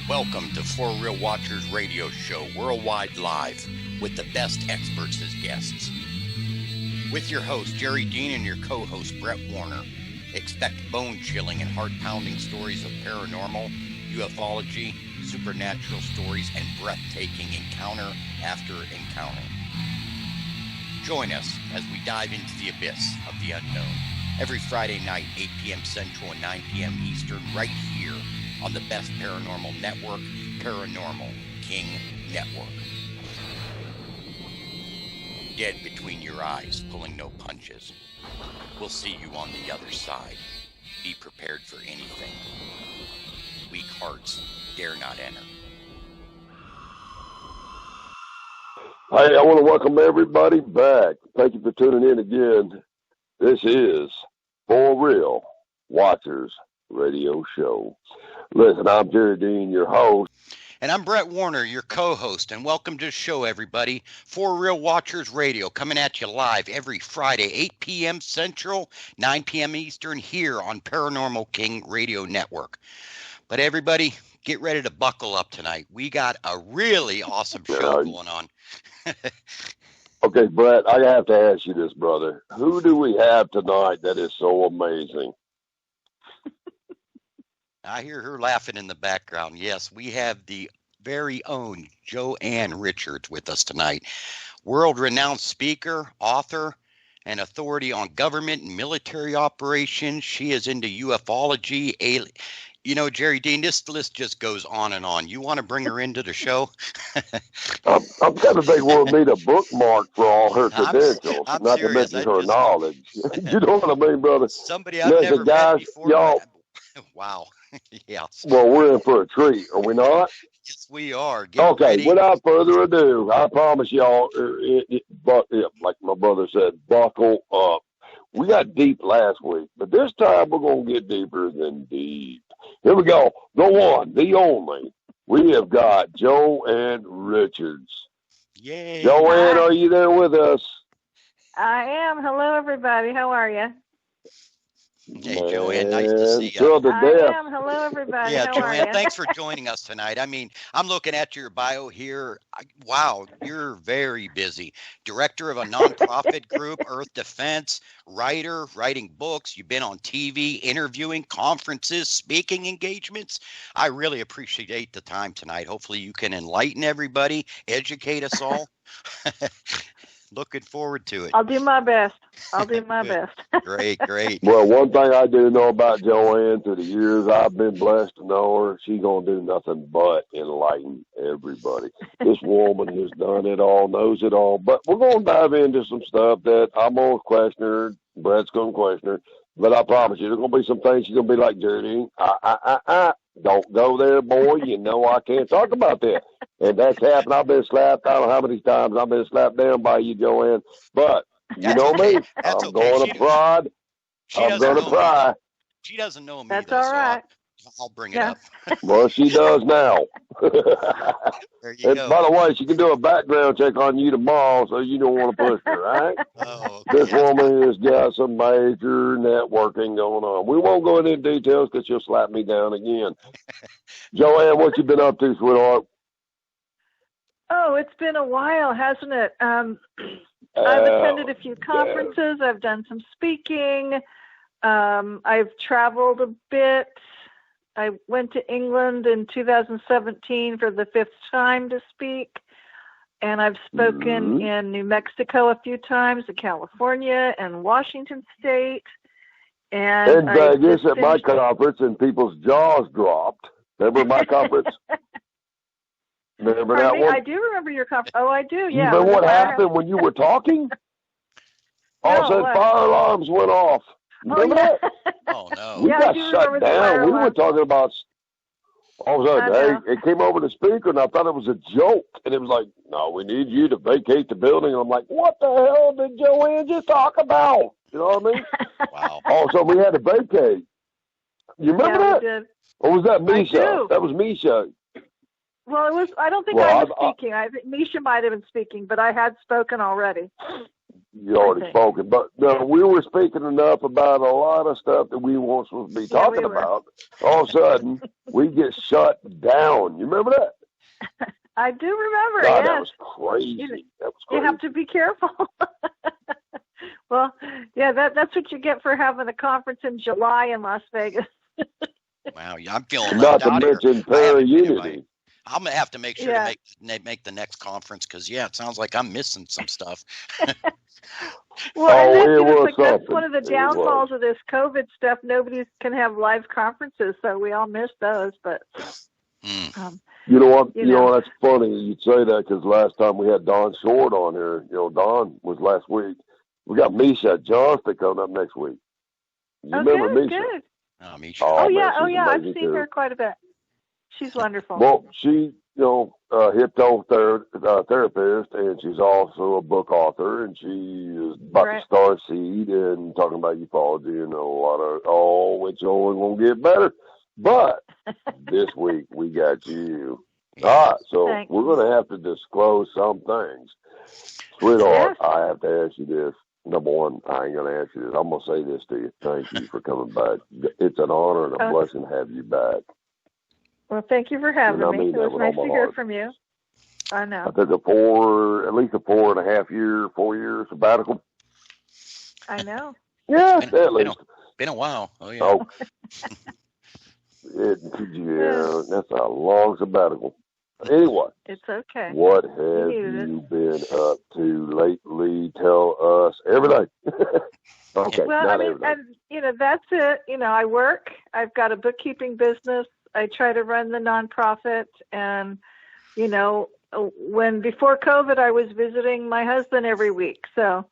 Welcome to For Real Watchers Radio Show, worldwide live, with the best experts as guests. With your host, Jerry Dean, and your co-host, Brett Warner. Expect bone-chilling and heart-pounding stories of paranormal, ufology, supernatural stories, and breathtaking encounter after encounter. Join us as we dive into the abyss of the unknown every Friday night, 8 p.m. Central and 9 p.m. Eastern, right here on the best paranormal network, Paranormal King Network. Dead between your eyes, pulling no punches. We'll see you on the other side. Be prepared for anything. Weak hearts dare not enter. Hey, I want to welcome everybody back. Thank you for tuning in again. This is For Real Watchers Radio Show. Listen, I'm Jerry Dean, your host. And I'm Brett Warner, your co-host, and welcome to the show, everybody. For Real Watchers Radio, coming at you live every Friday, 8 p.m. Central, 9 p.m. Eastern, here on Paranormal King Radio Network. But everybody, get ready to buckle up tonight. We got a really awesome show going on. Okay, Brett, I have to ask you this, brother. Who do we have tonight that is so amazing? I hear her laughing in the background. Yes, we have the very own Joanne Richards with us tonight. World-renowned speaker, author, and authority on government and military operations. She is into ufology. You know, Jerry Dean, this list just goes on and on. You want to bring her into the show? I'm kind of think we'll need a bookmark for all her credentials, I'm not serious. to mention her knowledge. You know what I mean, brother? Somebody I've never met before. Y'all, wow. Yeah. Well, we're in for a treat, are we not? Yes, we are. Get ready. Without further ado, I promise y'all, like my brother said, buckle up. We got deep last week, but this time we're going to get deeper than deep. Here we go. The one, the only. We have got Joanne Richards. Yay. Joanne, are you there with us? I am. Hello, everybody. How are you? Hey, Joanne, nice to see you. Thrilled to death. I am. Hello, everybody. Yeah, How Joanne, are thanks for joining us tonight. I mean, I'm looking at your bio here. Wow, you're very busy. Director of a nonprofit group, Earth Defense, writer, writing books. You've been on TV, interviewing, conferences, speaking engagements. I really appreciate the time tonight. Hopefully you can enlighten everybody, educate us all. Looking forward to it. I'll do my best. Best. Great. Well, one thing I do know about Joanne through the years I've been blessed to know her, she's going to do nothing but enlighten everybody. This woman has done it all, knows it all. But we're going to dive into some stuff that I'm going to question her. Brett's going to question her. But I promise you, there's going to be some things she's going to be like, Jerry, don't go there, boy. You know I can't talk about that. And that's happened. I've been slapped. I don't know how many times I've been slapped down by you, Joanne. But you know me. I'm going to prod. I'm going to pry. She doesn't know me. That's though, all right. So I'll bring it up. Well, she does now. There you go. By the way, she can do a background check on you tomorrow, so you don't want to push her, right? Oh, okay. This woman has got some major networking going on. We won't go into details because she'll slap me down again. Joanne, what you been up to, sweetheart? Oh, it's been a while, hasn't it? I've attended a few conferences. Yeah. I've done some speaking. I've traveled a bit. I went to England in 2017 for the 5th time to speak. And I've spoken in New Mexico a few times, in California and Washington State. And Vegas at my conference, and people's jaws dropped. Remember my conference? Remember that one? I do remember your conference. Oh, I do, yeah. You know what happened when you were talking? All of a sudden, fire alarms went off. Remember that? Oh, no. We got shut down. We were talking about, all of a sudden, hey, it came over the speaker, and I thought it was a joke. And it was like, no, we need you to vacate the building. And I'm like, what the hell did Joanne just talk about? You know what I mean? Wow. All of a sudden, we had to vacate. You remember that? We did. Or was that Misha? That was Misha. Well, it was. I don't think I was speaking. I think Misha might have been speaking, but I had spoken already. You already spoken, but no, we were speaking enough about a lot of stuff that we weren't supposed to be talking about. All of a sudden, we get shut down. You remember that? I do remember. God, yes. that was crazy. You have to be careful. Well, yeah, that's what you get for having a conference in July in Las Vegas. Wow, I'm feeling not left to out mention here. Paraunity. I'm gonna have to make sure to make the next conference because it sounds like I'm missing some stuff. Well, that's one of the downfalls of this COVID stuff. Nobody can have live conferences, so we all miss those. But you know what? You know that's funny you'd say that because last time we had Don Short on here. Don was last week. We got Misha Johnston coming up next week. You remember Misha? Good. Oh, Misha. Oh yeah. I've seen her quite a bit. She's wonderful. Well, she, hypnotherapist, and she's also a book author, and she is about to start Seed and talking about ufology and a lot of, which only won't get better. But this week we got you. All right, so we're going to have to disclose some things. Sweetheart, I have to ask you this. Number one, I ain't going to ask you this. I'm going to say this to you. Thank you for coming back. It's an honor and a blessing to have you back. Well, thank you for having me. It was nice to hear from you. I know. I took at least a 4 year sabbatical. I know. Yeah, at least. Been a while. Oh, yeah. Oh. That's a long sabbatical. Anyway. It's okay. What have you been up to lately? Tell us everything. Okay. Well, that's it. I work. I've got a bookkeeping business. I try to run the nonprofit, and before COVID, I was visiting my husband every week. So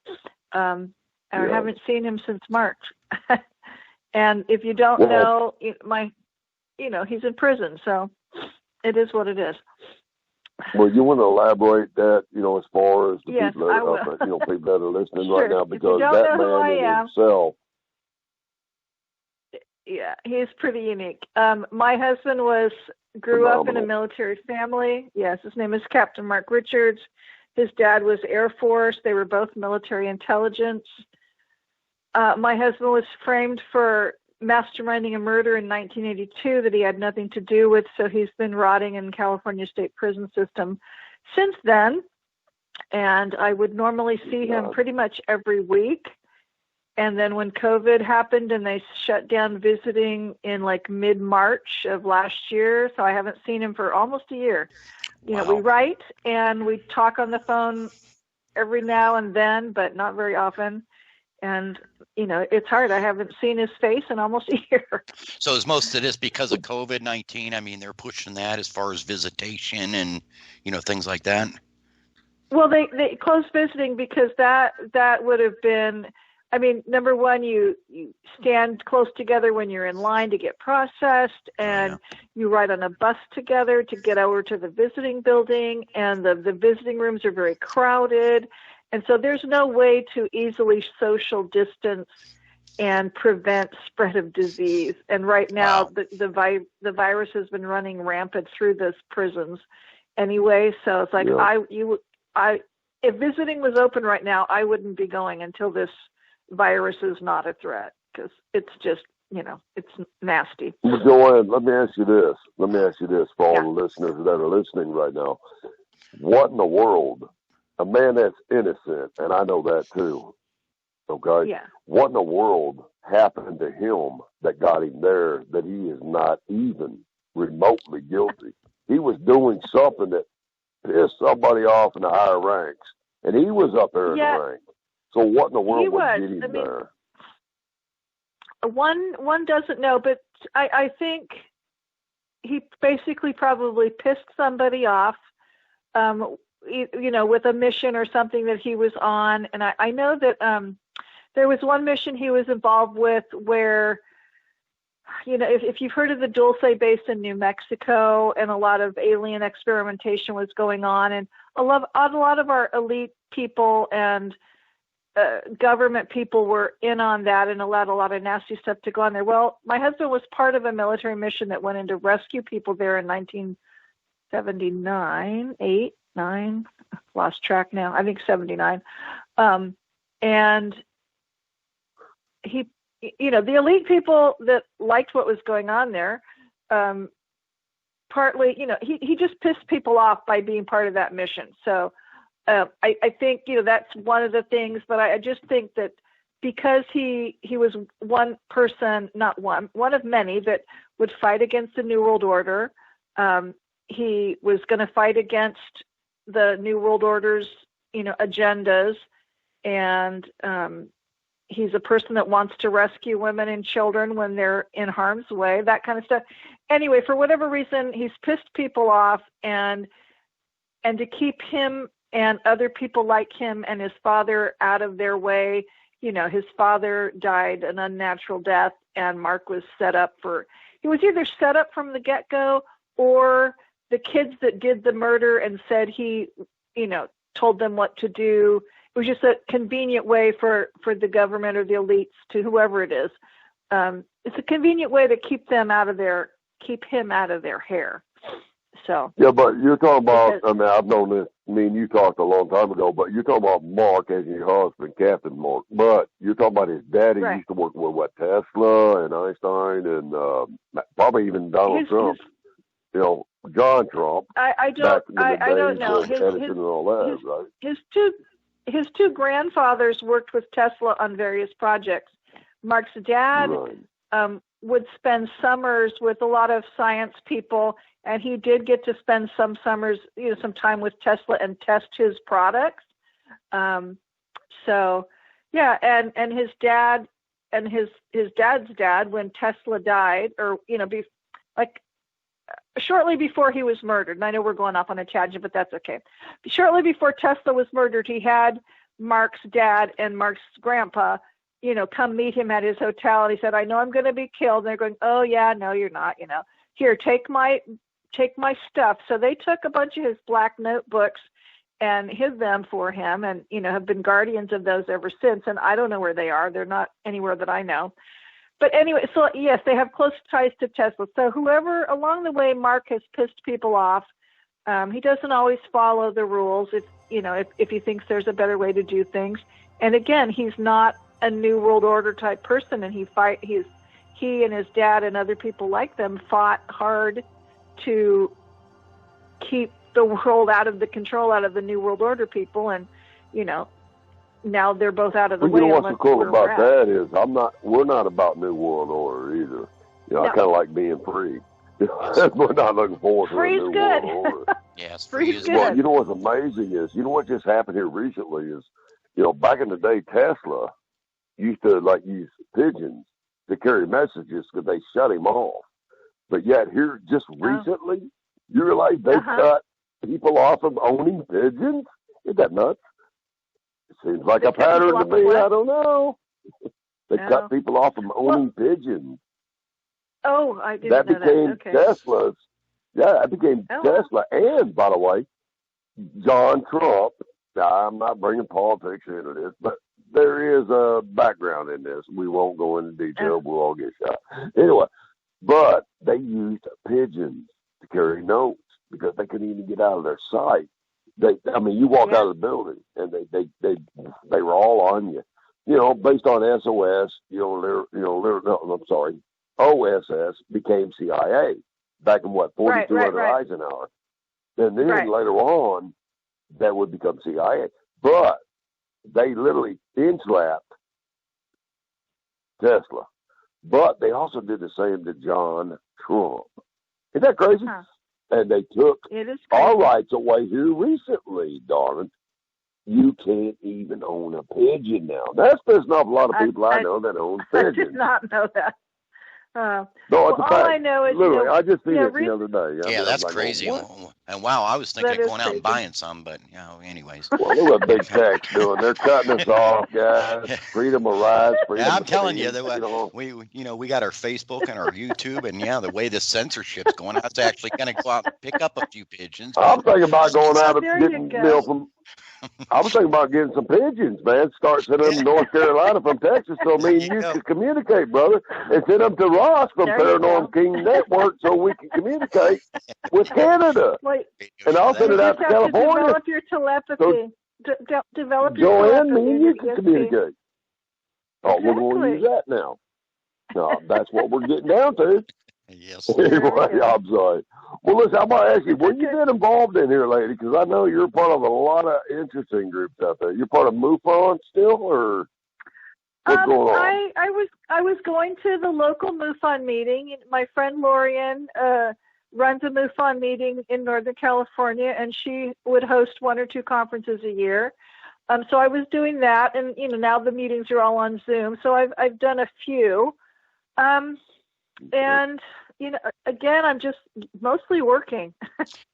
I haven't seen him since March. And if you don't know, he's in prison. So it is what it is. Well, you want to elaborate that, as far as the people that are listening right now, because that man in himself. Yeah, he's pretty unique. My husband grew up in a military family. Yes, his name is Captain Mark Richards. His dad was Air Force. They were both military intelligence. My husband was framed for masterminding a murder in 1982 that he had nothing to do with, so he's been rotting in California State Prison System since then. And I would normally see him pretty much every week. And then when COVID happened and they shut down visiting in like mid-March of last year, so I haven't seen him for almost a year. We write and we talk on the phone every now and then, but not very often. And, it's hard. I haven't seen his face in almost a year. So is most of this because of COVID-19? I mean, they're pushing that as far as visitation and, things like that? Well, they closed visiting because that would have been... number one, you stand close together when you're in line to get processed, and you ride on a bus together to get over to the visiting building, and the visiting rooms are very crowded. And so there's no way to easily social distance and prevent spread of disease. And right now, the virus has been running rampant through those prisons anyway. So it's like, if visiting was open right now, I wouldn't be going until this virus is not a threat, because it's just, it's nasty. Well, Joanne, let me ask you this for all the listeners that are listening right now. What in the world, a man that's innocent, and I know that too, okay? Yeah. What in the world happened to him that got him there that he is not even remotely guilty? He was doing something that pissed somebody off in the higher ranks, and he was up there in the ranks. So what in the world would get him there? One doesn't know, but I think he basically probably pissed somebody off, with a mission or something that he was on. And I know that there was one mission he was involved with where, if you've heard of the Dulce base in New Mexico, and a lot of alien experimentation was going on, and a lot of our elite people and government people were in on that and allowed a lot of nasty stuff to go on there. Well, my husband was part of a military mission that went in to rescue people there in 1979, 8, 9, lost track now. I think 79. And he, the elite people that liked what was going on there, partly, he just pissed people off by being part of that mission. So I think, that's one of the things, but I just think that because he was one person, not one of many that would fight against the New World Order. He was going to fight against the New World Order's, agendas. And he's a person that wants to rescue women and children when they're in harm's way, that kind of stuff. Anyway, for whatever reason, he's pissed people off, and to keep him and other people like him and his father out of their way. His father died an unnatural death, and Mark was he was either set up from the get-go, or the kids that did the murder and said he, told them what to do. It was just a convenient way for the government or the elites, to whoever it is. It's a convenient way to keep him out of their hair. So yeah, but you're talking about. I've known this. You talked a long time ago, but you're talking about Mark as your husband, Captain Mark. But you're talking about his daddy. Right. Used to work with Tesla and Einstein and probably even Donald Trump. John Trump. I don't know. Edison and all that, right? His two grandfathers worked with Tesla on various projects. Mark's dad would spend summers with a lot of science people, and he did get to spend some summers, some time with Tesla and test his products. So, yeah, and his dad and his dad's dad, when Tesla died, or shortly before he was murdered, and I know we're going off on a tangent, but that's okay. Shortly before Tesla was murdered, he had Mark's dad and Mark's grandpa, come meet him at his hotel, and he said, "I know I'm going to be killed." And they're going, "Oh yeah, no, you're not. Here, take my stuff." So they took a bunch of his black notebooks and hid them for him, and have been guardians of those ever since. And I don't know where they are. They're not anywhere that I know. But anyway, so yes, they have close ties to Tesla. So whoever along the way Mark has pissed people off, he doesn't always follow the rules if he thinks there's a better way to do things. And again, he's not a New World Order type person, and he and his dad and other people like them fought hard to keep the world out of the control out of the New World Order people, and now they're both out of the way. What's so cool about that is we're not about New World Order either. No. I kind of like being free. We're not looking forward to a New World Order. Yes, free is good. Well, what's amazing is, what just happened here recently is, back in the day, Tesla used to use pigeons to carry messages because they shut him off. But yet here, just recently, you realize they cut people off from owning pigeons? Isn't that nuts? It seems like a pattern to me. I don't know. They cut people off from owning pigeons. Oh, I didn't know that. That became Tesla's. Yeah, that became Tesla. And, by the way, John Trump. Now, I'm not bringing politics into this, but there is a background in this. We won't go into detail. We'll all get shot. Anyway, but they used pigeons to carry notes because they couldn't even get out of their sight. You walk out of the building and they were all on you. Based on SOS, OSS became CIA back in 42 under Eisenhower. And then later on, that would become CIA. But they literally entrapped Tesla. But they also did the same to John Trump. Isn't that crazy? And they took our rights away here recently, darling. You can't even own a pigeon now. That's pissing off a lot of people I know that own pigeons. I did not know that. No, it's a fact. All I know is literally, I just seen it the other day. Yeah, that's crazy. And wow, I was thinking of going out and buying some, but anyways. Well, look what big tech's doing. They're cutting us off, guys. Freedom of rights. I'm telling you that we got our Facebook and our YouTube, and the way the censorship's going, I was actually going to go out and pick up a few pigeons. I'm thinking about going out and getting from. I was thinking about getting some pigeons, man. Start sending them to North Carolina from Texas so me and you can communicate, brother. And send them to Ross from Paranormal King Network so we can communicate with Canada. Wait, and I'll send it out to California. Develop your telepathy. develop your Joanne, me telepathy. and you can communicate. Oh, Exactly. we're going to use that now. No, that's what we're getting down to. Yes. Anyway, I'm sorry. Well, listen, I'm going to ask you, what you get involved in here, lady? Because I know you're part of a lot of interesting groups out there. You're part of MUFON still, or what's going on? I was going to the local MUFON meeting. My friend Lorian runs a MUFON meeting in Northern California, and she would host 1 or 2 conferences a year. So I was doing that, and now the meetings are all on Zoom. So I've done a few, and again, I'm just mostly working.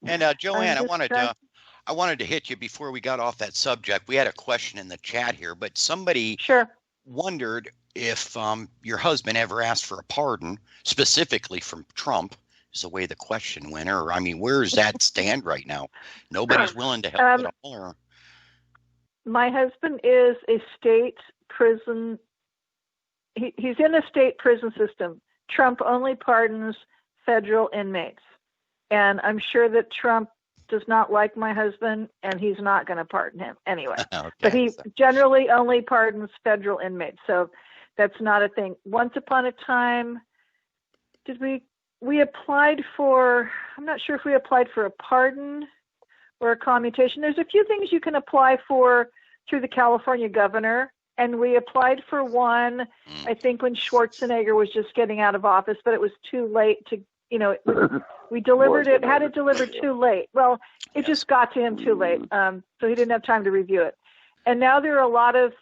And Joanne, I wanted to hit you before we got off that subject. We had a question in the chat here, but somebody wondered if your husband ever asked for a pardon, specifically from Trump. Is the way the question went, or I mean, where does that stand right now? Nobody's willing to help at all, or? My husband is a state prison. He's in a state prison system. Trump only pardons federal inmates. And I'm sure that Trump does not like my husband, and he's not going to pardon him anyway. Okay. But he generally only pardons federal inmates. So that's not a thing. Once upon a time, we applied for, I'm not sure if we applied for a pardon or a commutation. There's a few things you can apply for through the California governor, and we applied for one, I think, when Schwarzenegger was just getting out of office, but it was too late to, we delivered it, had it delivered too late. Well, it just got to him too late, so he didn't have time to review it. And now there are a lot of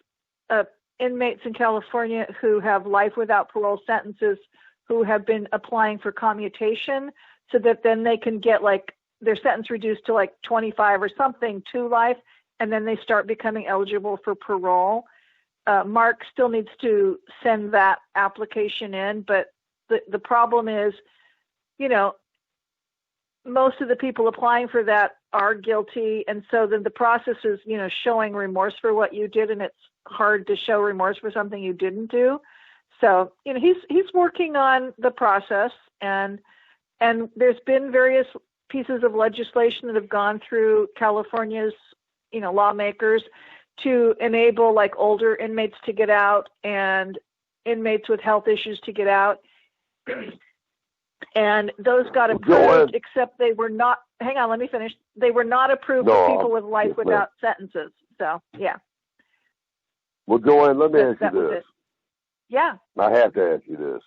inmates in California who have life without parole sentences who have been applying for commutation so that then they can get their sentence reduced to 25 or something to life, and then they start becoming eligible for parole. Mark still needs to send that application in, but the problem is, most of the people applying for that are guilty, and so then the process is, showing remorse for what you did, and it's hard to show remorse for something you didn't do. So, he's working on the process, and there's been various pieces of legislation that have gone through California's, lawmakers to enable older inmates to get out and inmates with health issues to get out. And those got approved, except they were not, hang on, let me finish. They were not approved for people with life without sentences. So, yeah. Well, Joanne, let me ask you this. Yeah. I have to ask you this.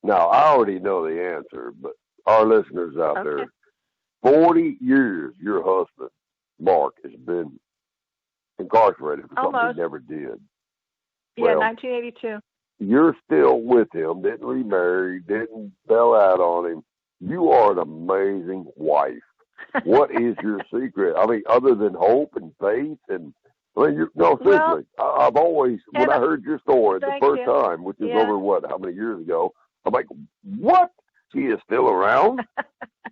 Now, I already know the answer, but our listeners out there, 40 years your husband, Mark, has been incarcerated for something he never did. Yeah, 1982. You're still with him, didn't remarry, didn't bail out on him. You are an amazing wife. What is your secret? I mean, other than hope and faith and, seriously, I've always, when I heard your story the first time, which is over, how many years ago, I'm like, what? She is still around?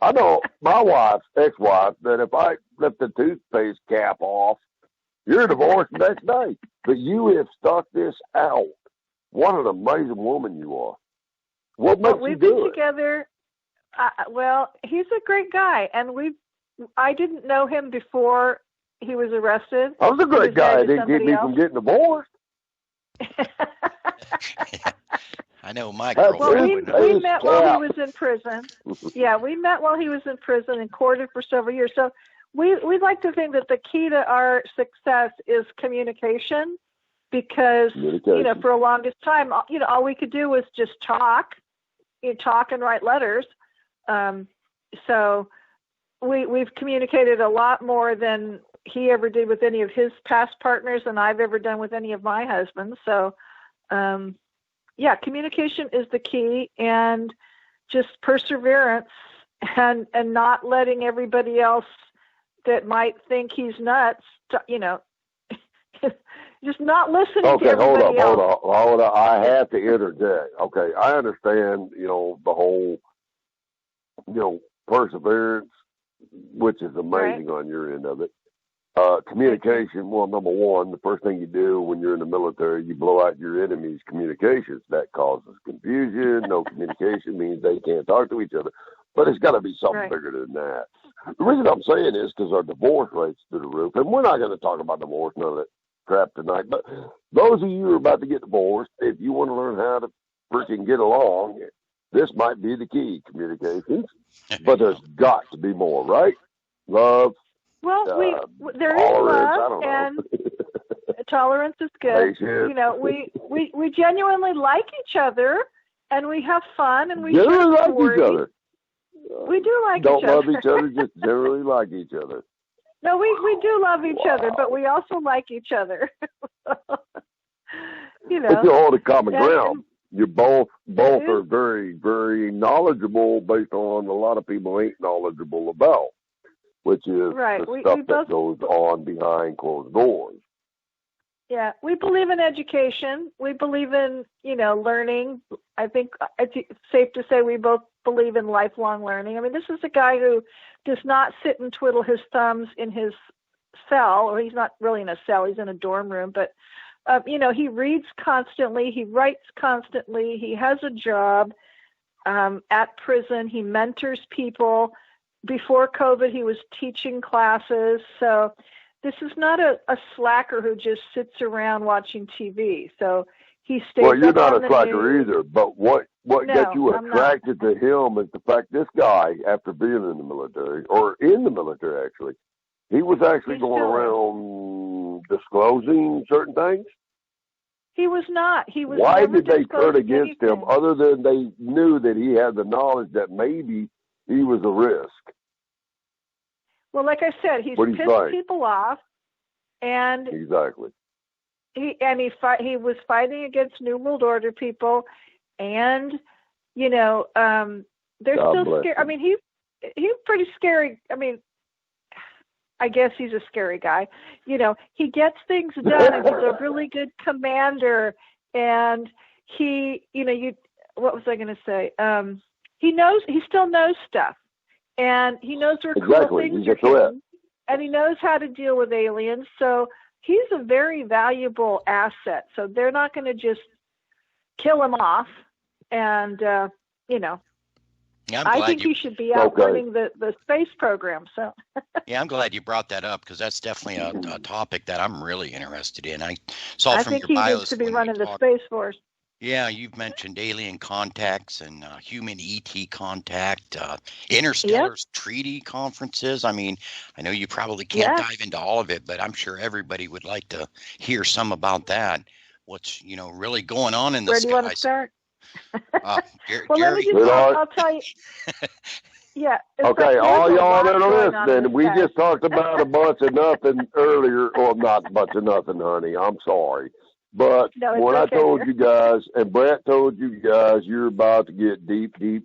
I know my wife's ex-wife that if I left the toothpaste cap off, you're divorced the next day. But you have stuck this out. What an amazing woman you are. What makes you do it? We've been together. He's a great guy, and I didn't know him before he was arrested. I was a great guy. It didn't keep me from getting divorced. I know my girlfriend. Well, we met while he was in prison. Yeah, we met while he was in prison and courted for several years. So we'd like to think that the key to our success is communication, because for the longest time, all we could do was just talk and write letters. So we've communicated a lot more than he ever did with any of his past partners, and I've ever done with any of my husbands. So, communication is the key, and just perseverance and not letting everybody else that might think he's nuts, just not listening to everybody else. Hold up. I have to interject. Okay, I understand, the whole, perseverance, which is amazing on your end of it. Communication, well, number one, the first thing you do when you're in the military, you blow out your enemy's communications. That causes confusion. No communication means they can't talk to each other. But it's got to be something bigger than that. The reason I'm saying is because our divorce rate's through the roof, and we're not going to talk about divorce, none of that crap tonight. But those of you who are about to get divorced, if you want to learn how to freaking get along, this might be the key, communications. But there's got to be more, right? Love. Well, there is love, and tolerance is good. Patience. You know, we genuinely like each other, and we have fun, and we generally share like stories. each other. We do like Don't each other. love each other, just generally like each other. No, we do love each other, but we also like each other. You know, If you hold a common ground, you both are very, very knowledgeable based on a lot of people ain't knowledgeable about, which is the stuff that goes on behind closed doors. Yeah, we believe in education. We believe in, learning. I think it's safe to say we both believe in lifelong learning. I mean, this is a guy who does not sit and twiddle his thumbs in his cell, or he's not really in a cell, he's in a dorm room, but, he reads constantly, he writes constantly, he has a job at prison, he mentors people. Before COVID, he was teaching classes, so this is not a slacker who just sits around watching TV. So he stays. Well, you're not a slacker either. But what got you attracted to him is the fact this guy, after being in the military, or in the military actually, he was actually going around disclosing certain things. He was not. He was. Why did they turn against anything. him, other than they knew that he had the knowledge that maybe he was a risk? Well, like I said, he's pissed people off, and exactly. He was fighting against New World Order people, and they're still scared. I mean, he's pretty scary. I mean, I guess he's a scary guy. He gets things done, and he's a really good commander. And what was I going to say? He still knows stuff. And he knows where cool things are hidden, and he knows how to deal with aliens. So he's a very valuable asset. So they're not going to just kill him off. And, I think he should be out running the space program. So yeah, I'm glad you brought that up, because that's definitely a topic that I'm really interested in. I think he needs to be running the Space Force. Yeah, you've mentioned alien contacts and human ET contact, interstellar treaty conferences. I mean, I know you probably can't dive into all of it, but I'm sure everybody would like to hear some about that. What's, really going on in the skies. Where do you want to start? Well, let me I'll tell you. Yeah. Okay, all y'all that are listening, we just talked about a bunch of nothing earlier. Well, not a bunch of nothing, honey. I'm sorry. But when I told you guys, and Brett told you guys, you're about to get deep, we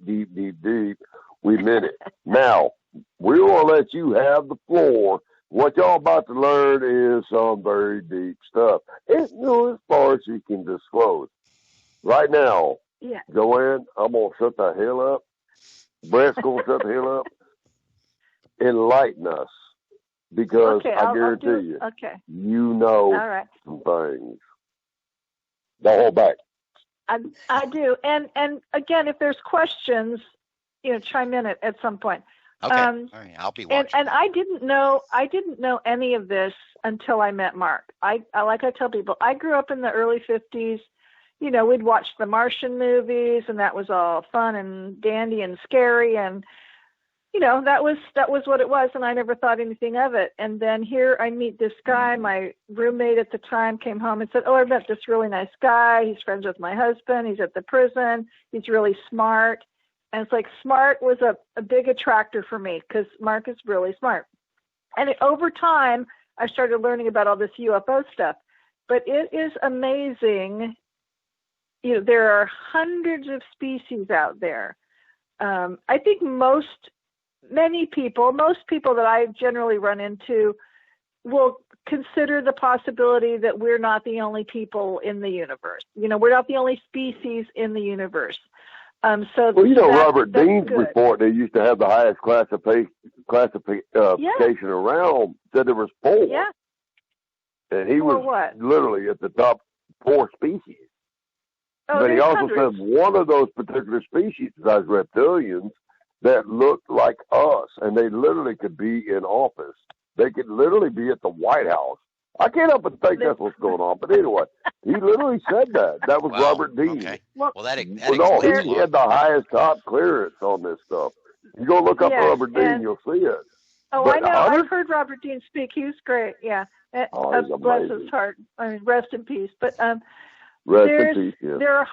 meant it. Now, we're going to let you have the floor. What y'all about to learn is some very deep stuff. As far as you can disclose. Right now, Joanne, I'm going to shut the hell up. Brett's going to shut the hell up. Enlighten us. Because I guarantee you, you know some things. Don't hold back. I do, and again, if there's questions, chime in at some point. Okay, all right, I'll be watching. And I didn't know any of this until I met Mark. I like I tell people, I grew up in the early '50s. We'd watch the Martian movies, and that was all fun and dandy and scary, and that was what it was, and I never thought anything of it. And then here I meet this guy. My roommate at the time came home and said, I met this really nice guy. He's friends with my husband. He's at the prison. He's really smart. And it's like smart was a big attractor for me, because Mark is really smart. And over time, I started learning about all this UFO stuff. But it is amazing. There are hundreds of species out there. I think most people that I generally run into will consider the possibility that we're not the only people in the universe. We're not the only species in the universe. Robert Dean's report, they used to have the highest classification around, said there was 4. Yeah. And he was literally at the top 4 species. But he also said one of those particular species, besides reptilians, that looked like us, and they literally could be in office. They could literally be at the White House. I can't help but think that's what's going on. But anyway, he literally said that. That was Wow. Robert Dean. Okay. Well, that no, explains he had the highest top clearance on this stuff. You go look up Robert Dean, you'll see it. Oh, but I know. I've heard Robert Dean speak. He was great. Yeah. Bless his heart. I mean, rest in peace. But there are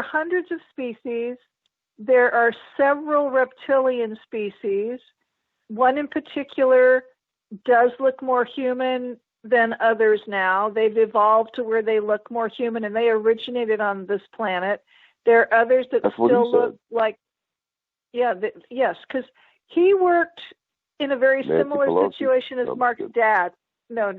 hundreds of species. There are several reptilian species. One in particular does look more human than others now. They've evolved to where they look more human, and they originated on this planet. There are others that still look like, yes, because he worked in a very similar situation as Mark's dad. No.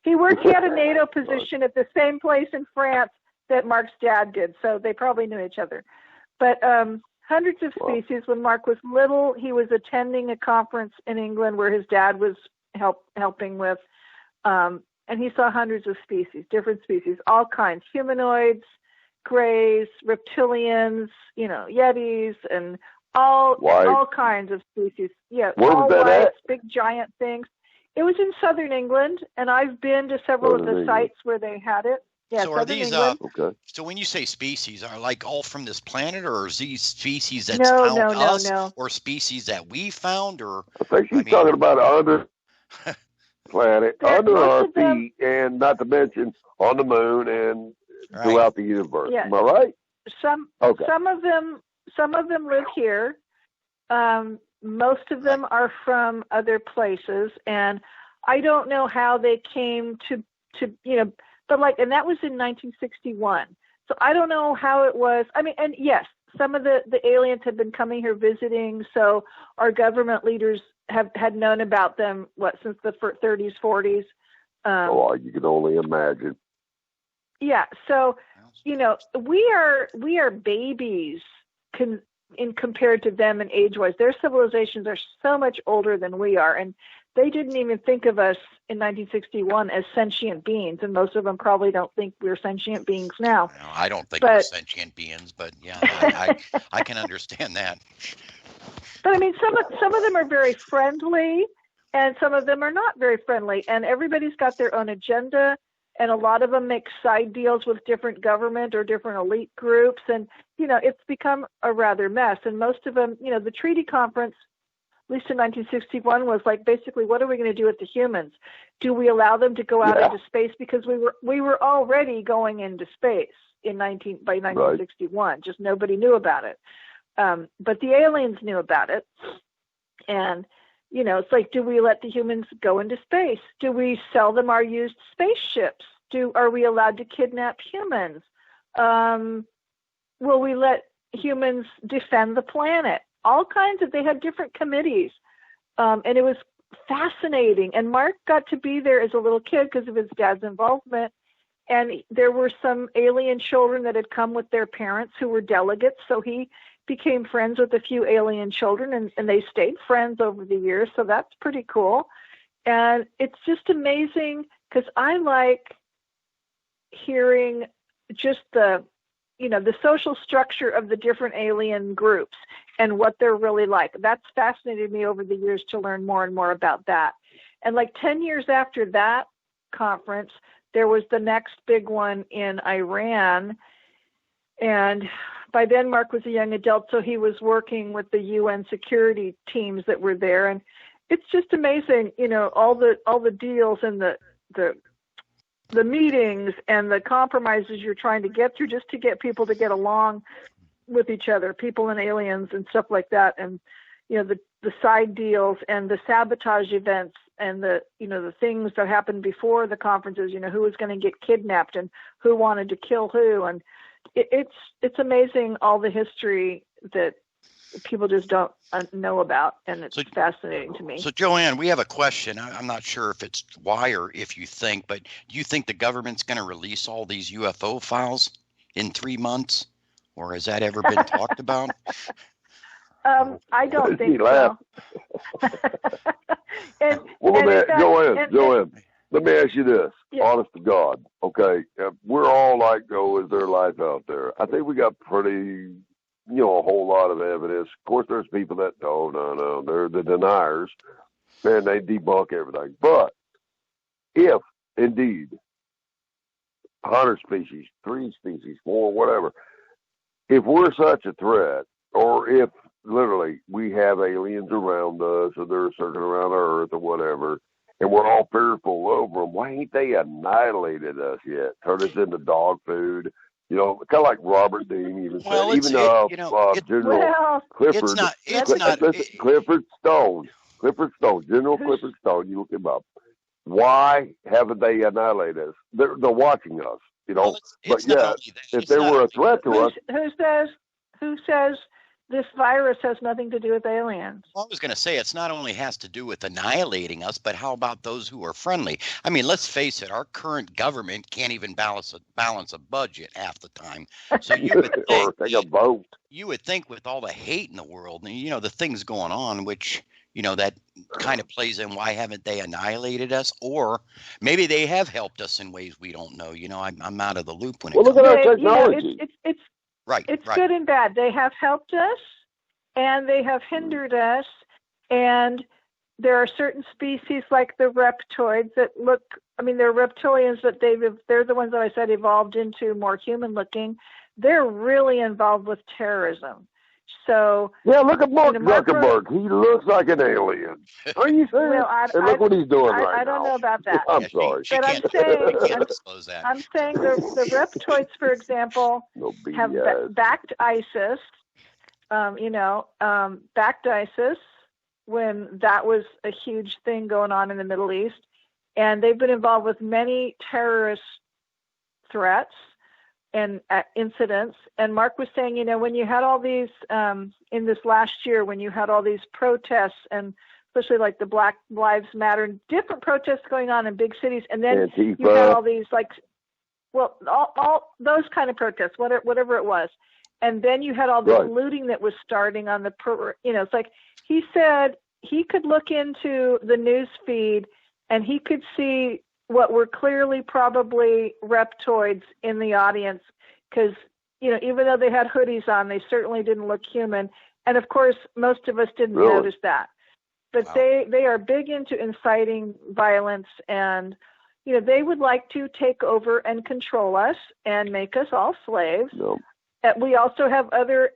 He had a NATO position at the same place in France that Mark's dad did, so they probably knew each other. But hundreds of species. When Mark was little, he was attending a conference in England where his dad was helping with, and he saw hundreds of species, different species, all kinds, humanoids, grays, reptilians, yetis, and all kinds of species. Yeah, all whites, big giant things. It was in southern England, and I've been to several of the sites where they had it. Yeah, so are these okay. So when you say species, are like all from this planet, or are these species that's found us, or species that we found, or I think she's talking about under planet, under our feet, and not to mention on the moon and throughout the universe. Yeah. Am I right? Some of them live here. Most of them are from other places, and I don't know how they came to but and that was in 1961. So I don't know how it was. I mean, and yes, some of the aliens have been coming here visiting. So our government leaders had known about them, since the 30s, 40s. You can only imagine. Yeah. So, we are babies compared to them and age-wise. Their civilizations are so much older than we are. And they didn't even think of us in 1961 as sentient beings, and most of them probably don't think we're sentient beings now. No, I don't think we're sentient beings, but yeah, I can understand that. But I mean, some of them are very friendly, and some of them are not very friendly, and everybody's got their own agenda, and a lot of them make side deals with different government or different elite groups, and it's become a rather mess. And most of them, the treaty conference, at least in 1961, was like, basically, what are we going to do with the humans? Do we allow them to go out into space? Because we were already going into space by 1961. Right. Just nobody knew about it. But the aliens knew about it. And, it's like, do we let the humans go into space? Do we sell them our used spaceships? Are we allowed to kidnap humans? Will we let humans defend the planet? All kinds of, they had different committees. And it was fascinating. And Mark got to be there as a little kid because of his dad's involvement. And there were some alien children that had come with their parents who were delegates. So he became friends with a few alien children, and they stayed friends over the years. So that's pretty cool. And it's just amazing because I like hearing just the social structure of the different alien groups and what they're really like. That's fascinated me over the years to learn more and more about that. And like 10 years after that conference, there was the next big one in Iran. And by then, Mark was a young adult, so he was working with the UN security teams that were there. And it's just amazing, all the deals and the meetings and the compromises you're trying to get through just to get people to get along with each other, people and aliens and stuff like that. And, the side deals and the sabotage events and the things that happened before the conferences, who was going to get kidnapped and who wanted to kill who. And it's amazing all the history that people just don't know about, and it's fascinating to me. So, Joanne, we have a question. I'm not sure if it's why or if you think, but do you think the government's going to release all these UFO files in 3 months, or has that ever been talked about? I don't think so. Joanne, let me ask you this, honest to God, okay? We're all like, is there life out there? I think we got pretty a whole lot of evidence. Of course, there's people that, no, they're the deniers, and they debunk everything. But if, indeed, 100 species, 3 species, 4, whatever, if we're such a threat, or if literally we have aliens around us, or they're circling around our Earth or whatever, and we're all fearful over them, why ain't they annihilated us yet? Turned us into dog food? Kind of like Robert Dean even said. Even General Clifford. Clifford Stone. General Clifford Stone. You look him up. Why haven't they annihilated us? They're watching us. Well, but yeah, if they were a threat to us, who says this virus has nothing to do with aliens? Well, I was going to say it's not only has to do with annihilating us, but how about those who are friendly? I mean, let's face it, our current government can't even balance a budget half the time. So you would think, take a vote. You would think with all the hate in the world and the things going on, which that kind of plays in why haven't they annihilated us? Or maybe they have helped us in ways we don't know. I'm out of the loop when it comes. Look at our technology. It's right. It's good and bad. They have helped us, and they have hindered us. And there are certain species like the reptoids that look. I mean, they're reptilians, but they're the ones that I said evolved into more human-looking. They're really involved with terrorism. So yeah, look at Mark Zuckerberg. He looks like an alien. Are you serious? Well, look what he's doing right now. I don't know about that. I'm sorry, but I'm saying the reptoids, for example, have backed ISIS. Backed ISIS when that was a huge thing going on in the Middle East, and they've been involved with many terrorist threats and incidents. And Mark was saying, when you had all these, in this last year, when you had all these protests, and especially like the Black Lives Matter, different protests going on in big cities, and then Antifa. You had all these, all those kind of protests, whatever it was. And then you had all this looting that was starting on it's like he said he could look into the news feed and he could see what were clearly probably reptoids in the audience, because even though they had hoodies on, they certainly didn't look human. And of course, most of us didn't notice that. But they are big into inciting violence, and they would like to take over and control us and make us all slaves. No. We also have other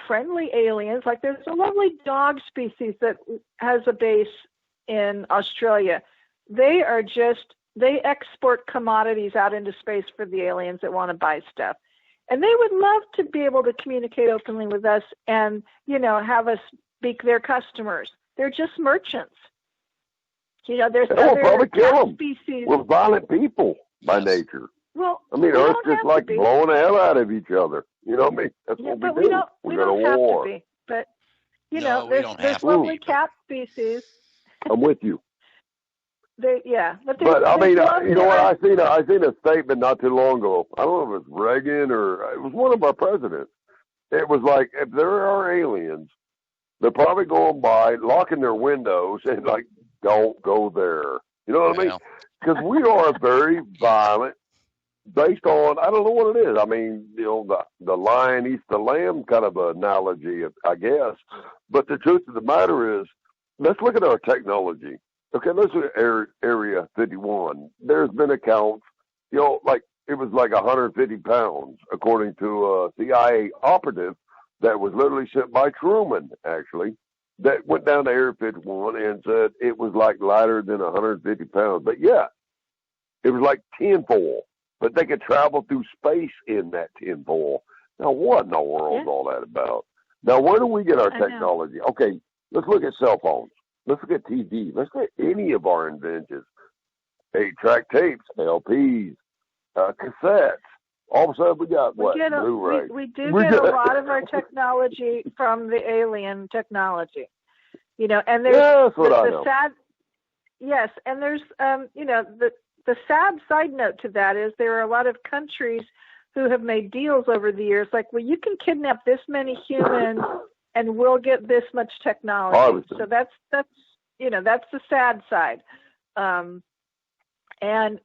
friendly aliens. Like there's a lovely dog species that has a base in Australia. They export commodities out into space for the aliens that want to buy stuff. And they would love to be able to communicate openly with us and, have us be their customers. They're just merchants. There's other cat species. We're violent people by nature. Well, I mean, Earth's just like blowing the hell out of each other. What we do. We don't have to be. But, there's lovely cat species. I'm with you. But I mean, what? I seen a statement not too long ago. I don't know if it was Reagan or it was one of our presidents. It was like, if there are aliens, they're probably going by, locking their windows, and don't go there. You know what I mean? Because we are very violent, based on, I don't know what it is. I mean, the lion eats the lamb kind of analogy, I guess. But the truth of the matter is, let's look at our technology. Okay, let's look at Area 51. There's been accounts, it was like 150 pounds, according to a CIA operative that was literally sent by Truman, actually, that went down to Area 51 and said it was lighter than 150 pounds. But yeah, it was like tinfoil, but they could travel through space in that tinfoil. Now, what in the world is all that about? Now, where do we get our technology? Okay, let's look at cell phones. Let's look at TV. Let's look at any of our inventions. 8-track tapes, LPs, cassettes. All of a sudden, we got Blu-ray. We do get a lot of our technology from the alien technology. And there's the sad. Yes, and there's the sad side note to that is there are a lot of countries who have made deals over the years, like, well, you can kidnap this many humans and we'll get this much technology. So that's the sad side. And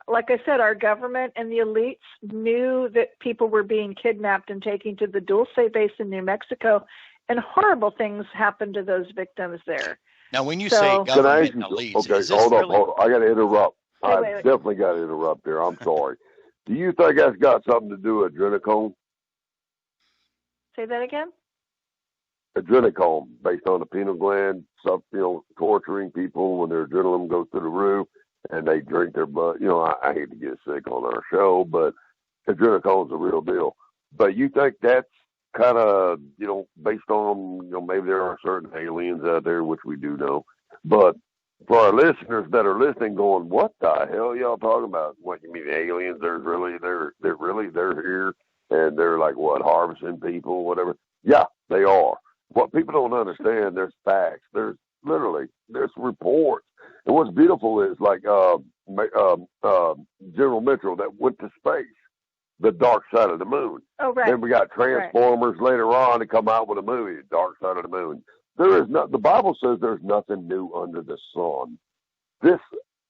like I said, our government and the elites knew that people were being kidnapped and taken to the Dulce base in New Mexico, and horrible things happened to those victims there. Now, when you say government elites, okay, is this hold really... up. I got to interrupt. Wait. Definitely got to interrupt here. I'm sorry. Do you think that's got something to do with adrenochrome? Say that again? Adrenochrome, based on the pineal gland, torturing people when their adrenaline goes through the roof and they drink their blood. I hate to get sick on our show, but adrenochrome's a real deal. But you think that's kind of, based on, maybe there are certain aliens out there, which we do know. But for our listeners that are listening going, what the hell y'all talking about? What, you mean aliens? They're here and they're like, what, harvesting people, whatever? Yeah, they are. What people don't understand, there's facts. There's reports. And what's beautiful is like General Mitchell that went to space, The Dark Side of the Moon. Oh, right. Then we got Transformers later on to come out with a movie, The Dark Side of the Moon. The Bible says there's nothing new under the sun. This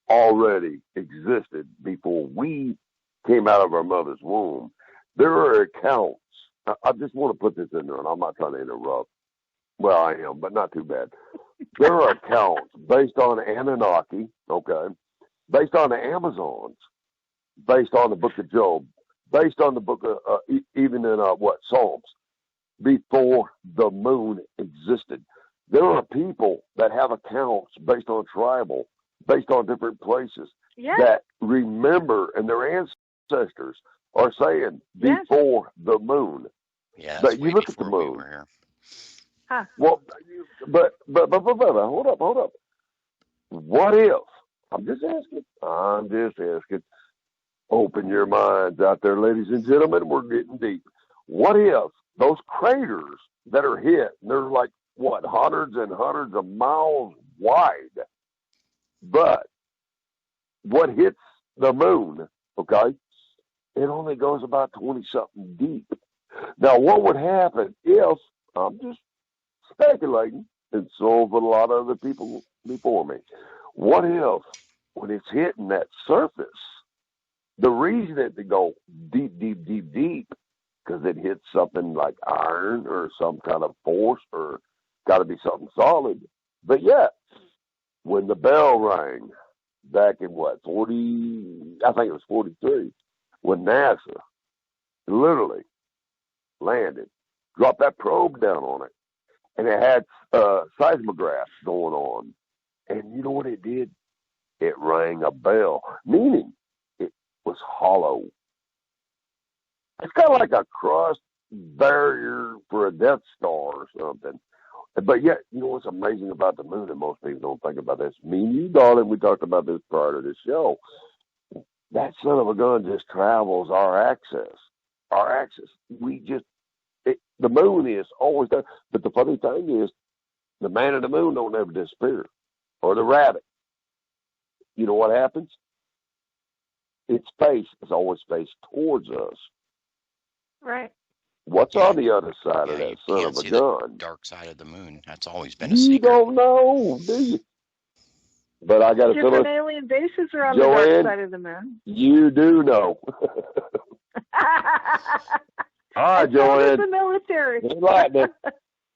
already existed before we came out of our mother's womb. There are accounts. I just want to put this in there, and I'm not trying to interrupt. Well, I am, but not too bad. There are accounts based on Anunnaki, okay, based on the Amazons, based on the Book of Job, based on the book of, even in Psalms, before the moon existed. There are people that have accounts based on tribal, based on different places, that remember, and their ancestors are saying before the moon. Yeah, but you look at the moon. We Huh. Well, but hold up. What if? I'm just asking. Open your minds out there, ladies and gentlemen. We're getting deep. What if those craters that are hit, they're like, what, hundreds and hundreds of miles wide, but what hits the moon, okay, it only goes about 20-something deep. Now, what would happen if, I'm just speculating, and so would a lot of other people before me, what if, when it's hitting that surface, the reason it to go deep, because it hits something like iron or some kind of force or got to be something solid. But yet, when the bell rang back in I think it was 43, when NASA literally landed, dropped that probe down on it, and it had seismographs going on. And you know what it did? It rang a bell, meaning it was hollow. It's kind of like a crust barrier for a Death Star or something. But yet, you know what's amazing about the moon, and most people don't think about this? Me and you, darling, we talked about this prior to the show. That son of a gun just travels our axis. The moon is always there. But the funny thing is, the man in the moon don't ever disappear. Or the rabbit. You know what happens? Its face is always faced towards us. Right. What's on the other side of that son of a gun? The dark side of the moon. That's always been a secret. You don't know, do you? But I got to different alien bases are on Joanne, the dark side of the moon. You do know. All right, Joanne. The military.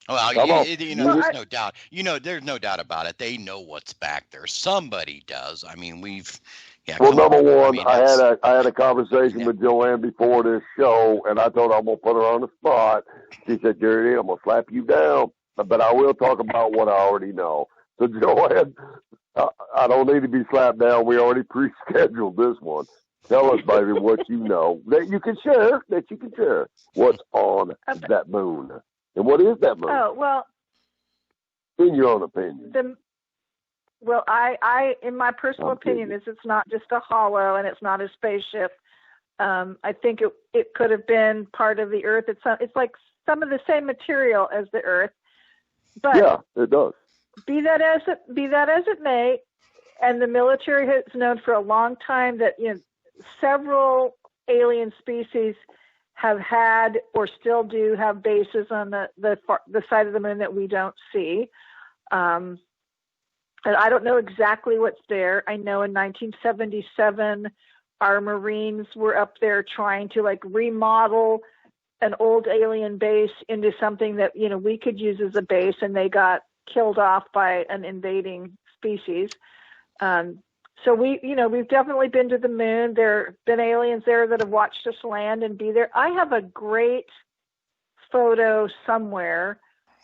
Well, there's no doubt. There's no doubt about it. They know what's back there. Somebody does. I mean, number one, I had a conversation with Joanne before this show, and I told her I'm gonna put her on the spot. She said, "Jerry, I'm gonna slap you down, but I will talk about what I already know." So, Joanne, I don't need to be slapped down. We already pre-scheduled this one. Tell us, baby, what you know that you can share. What's on that moon, and what is that moon? Oh, well, in your own opinion. I in my personal opinion, is it's not just a hollow and it's not a spaceship. I think it could have been part of the Earth. It's like some of the same material as the Earth. But yeah, it does. Be that as it may, and the military has known for a long time that several alien species have had or still do have bases on the side of the moon that we don't see. And I don't know exactly what's there. I know in 1977, our Marines were up there trying to like remodel an old alien base into something that, we could use as a base, and they got killed off by an invading species. So we've definitely been to the moon. There have been aliens there that have watched us land and be there. I have a great photo somewhere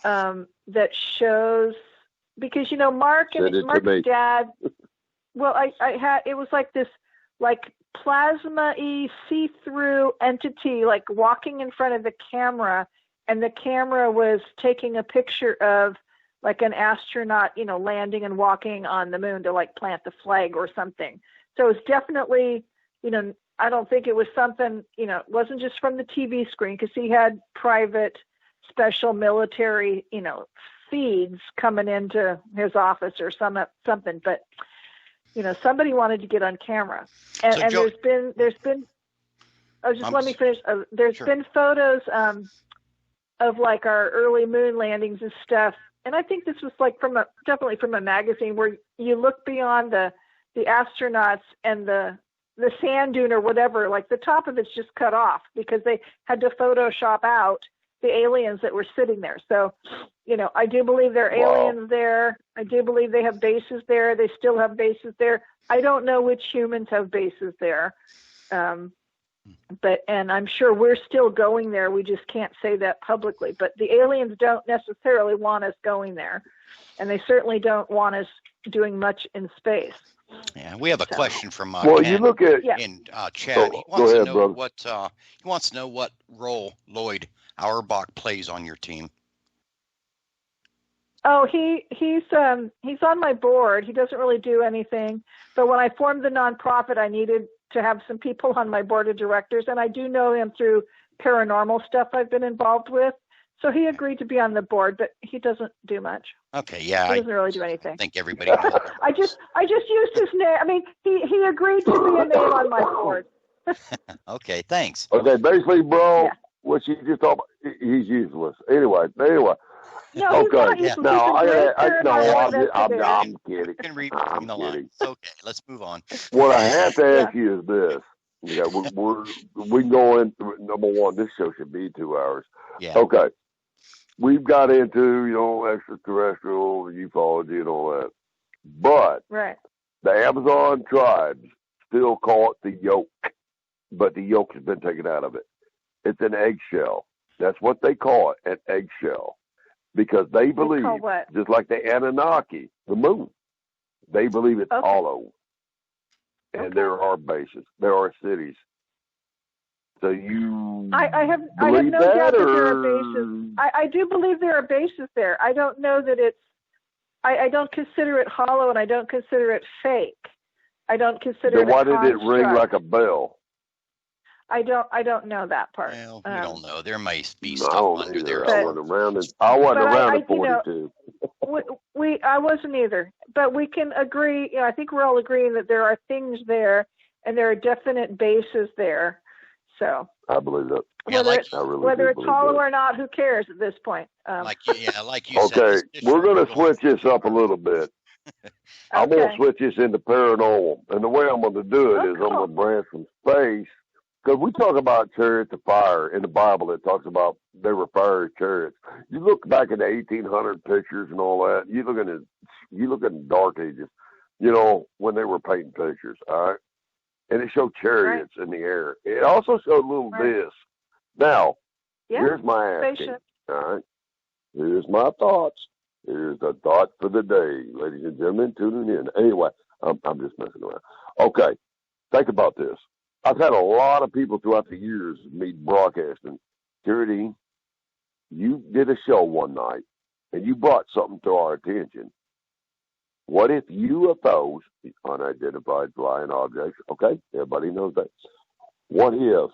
that shows, because Mark's dad. Well, I had, it was like this like plasma-y see-through entity like walking in front of the camera, and the camera was taking a picture of like an astronaut, landing and walking on the moon to like plant the flag or something. So it's definitely, I don't think it was something, it wasn't just from the TV screen, because he had private special military, feeds coming into his office or something. But, somebody wanted to get on camera. And, so and Joe, there's been, let me finish. There's sure. been photos of like our early moon landings and stuff. And I think this was like definitely from a magazine, where you look beyond the astronauts and the sand dune or whatever, like the top of it's just cut off because they had to Photoshop out the aliens that were sitting there. So, I do believe there are aliens there. I do believe they have bases there. They still have bases there. I don't know which humans have bases there. And I'm sure we're still going there. We just can't say that publicly. But the aliens don't necessarily want us going there, and they certainly don't want us doing much in space. Yeah, we have a question from Ken you look at in chat. He wants to know he wants to know what role Lloyd Auerbach plays on your team. Oh, he's on my board. He doesn't really do anything. But when I formed the nonprofit, I needed to have some people on my board of directors, and I do know him through paranormal stuff I've been involved with. So he agreed to be on the board, but he doesn't do much. Okay, yeah, he doesn't really do anything. I think everybody knows. I just used his name. I mean, he agreed to be a name on my board. Okay, thanks. Okay, basically, bro, what you just talked about, he's useless. Anyway. No, okay. He's I'm kidding. You can read between the lines. Okay, let's move on. What I have to ask you is this. We can go in. Number one, this show should be 2 hours. Yeah. Okay. We've got into, extraterrestrial, ufology and all that. But the Amazon tribes still call it the yolk. But the yolk has been taken out of it. It's an eggshell. That's what they call it, an eggshell. Because they believe, just like the Anunnaki, the moon, they believe it's hollow. And there are bases. There are cities. So I have no doubt that there are bases. I do believe there are bases there. I don't know that it's, I don't consider it hollow, and I don't consider it fake. I don't consider it a construct. Why did it ring like a bell? I don't know that part. Well, we don't know. There might be stuff under there. I wasn't around in 42. I wasn't either. But we can agree. I think we're all agreeing that there are things there, and there are definite bases there. So I believe that. Whether it's hollow or not, who cares at this point? Like you said. Okay, we're going to switch this up a little bit. I'm going to switch this into paranormal, and the way I'm going to do it is I'm going to branch from space. Because we talk about chariots of fire in the Bible. It talks about they were fiery chariots. You look back at the 1800 pictures and all that. You look at the Dark Ages. When they were painting pictures. All right, and it showed chariots in the air. It also showed little discs. Now, here's my asking. All right, here's my thoughts. Here's the thought for the day, ladies and gentlemen, tuning in. Anyway, I'm just messing around. Okay, think about this. I've had a lot of people throughout the years me broadcasting. Charity, you did a show one night, and you brought something to our attention. What if UFOs, unidentified flying objects, okay, everybody knows that. What if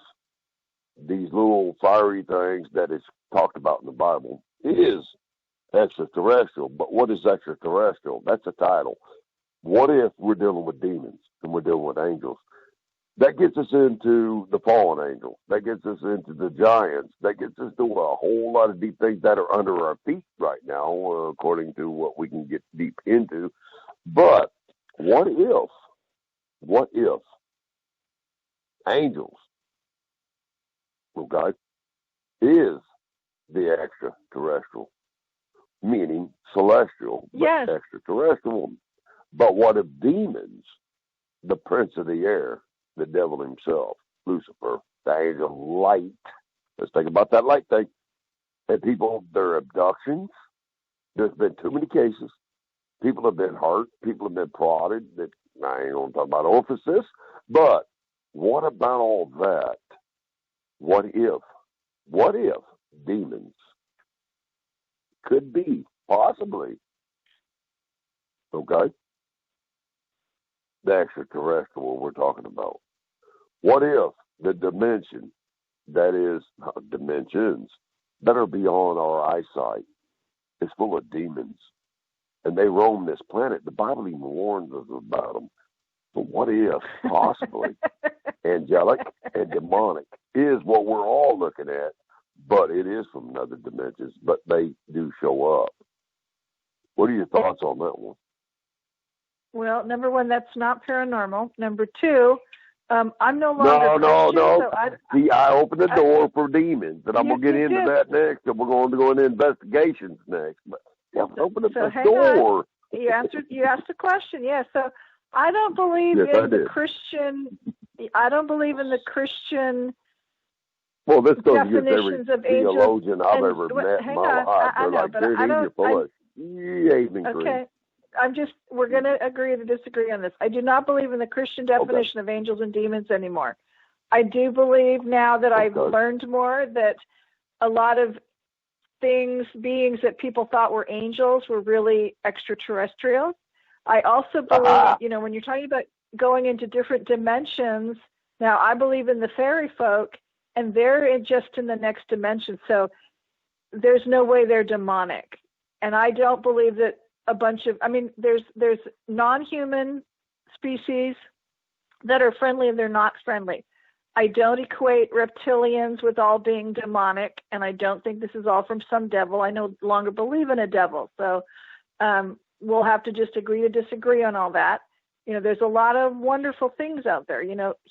these little fiery things that is talked about in the Bible is extraterrestrial? But what is extraterrestrial? That's a title. What if we're dealing with demons and we're dealing with angels? That gets us into the fallen angel. That gets us into the giants. That gets us to a whole lot of deep things that are under our feet right now, according to what we can get deep into. But what if angels, okay, is the extraterrestrial, meaning celestial, but Yes. extraterrestrial? But what if demons, the prince of the air, the devil himself, Lucifer, the angel of light, let's think about that light thing, and people, their abductions, there's been too many cases. People have been hurt. People have been prodded. That I ain't going to talk about orifices. But what about all that? What if demons could be possibly, okay, the extraterrestrial we're talking about? What if the dimension, that is, dimensions that are beyond our eyesight, is full of demons? And they roam this planet. The Bible even warns us about them. But what if, possibly, angelic and demonic is what we're all looking at, but it is from another dimensions, but they do show up. What are your thoughts on that one? Well, number one, that's not paranormal. Number two, I'm no longer No. So See, I opened the door for demons, and I'm going to get into that next, and we're going to go into investigations next. But open up the door. You asked a question, yes. Yeah, so I don't believe in the Christian. I don't believe in the Christian. Well, this goes against every definitions of theologian I've angels. ever met in my life. I They're know, like, but dude, I don't. you're full of Okay, we're going to agree to disagree on this. I do not believe in the Christian definition of angels and demons anymore. I do believe now that I've learned more that a lot of beings that people thought were angels were really extraterrestrials. I also believe, when you're talking about going into different dimensions, now I believe in the fairy folk, and they're just in the next dimension. So there's no way they're demonic. And I don't believe that there's non-human species that are friendly and they're not friendly. I don't equate reptilians with all being demonic, and I don't think this is all from some devil. I no longer believe in a devil. So we'll have to just agree to disagree on all that. There's a lot of wonderful things out there.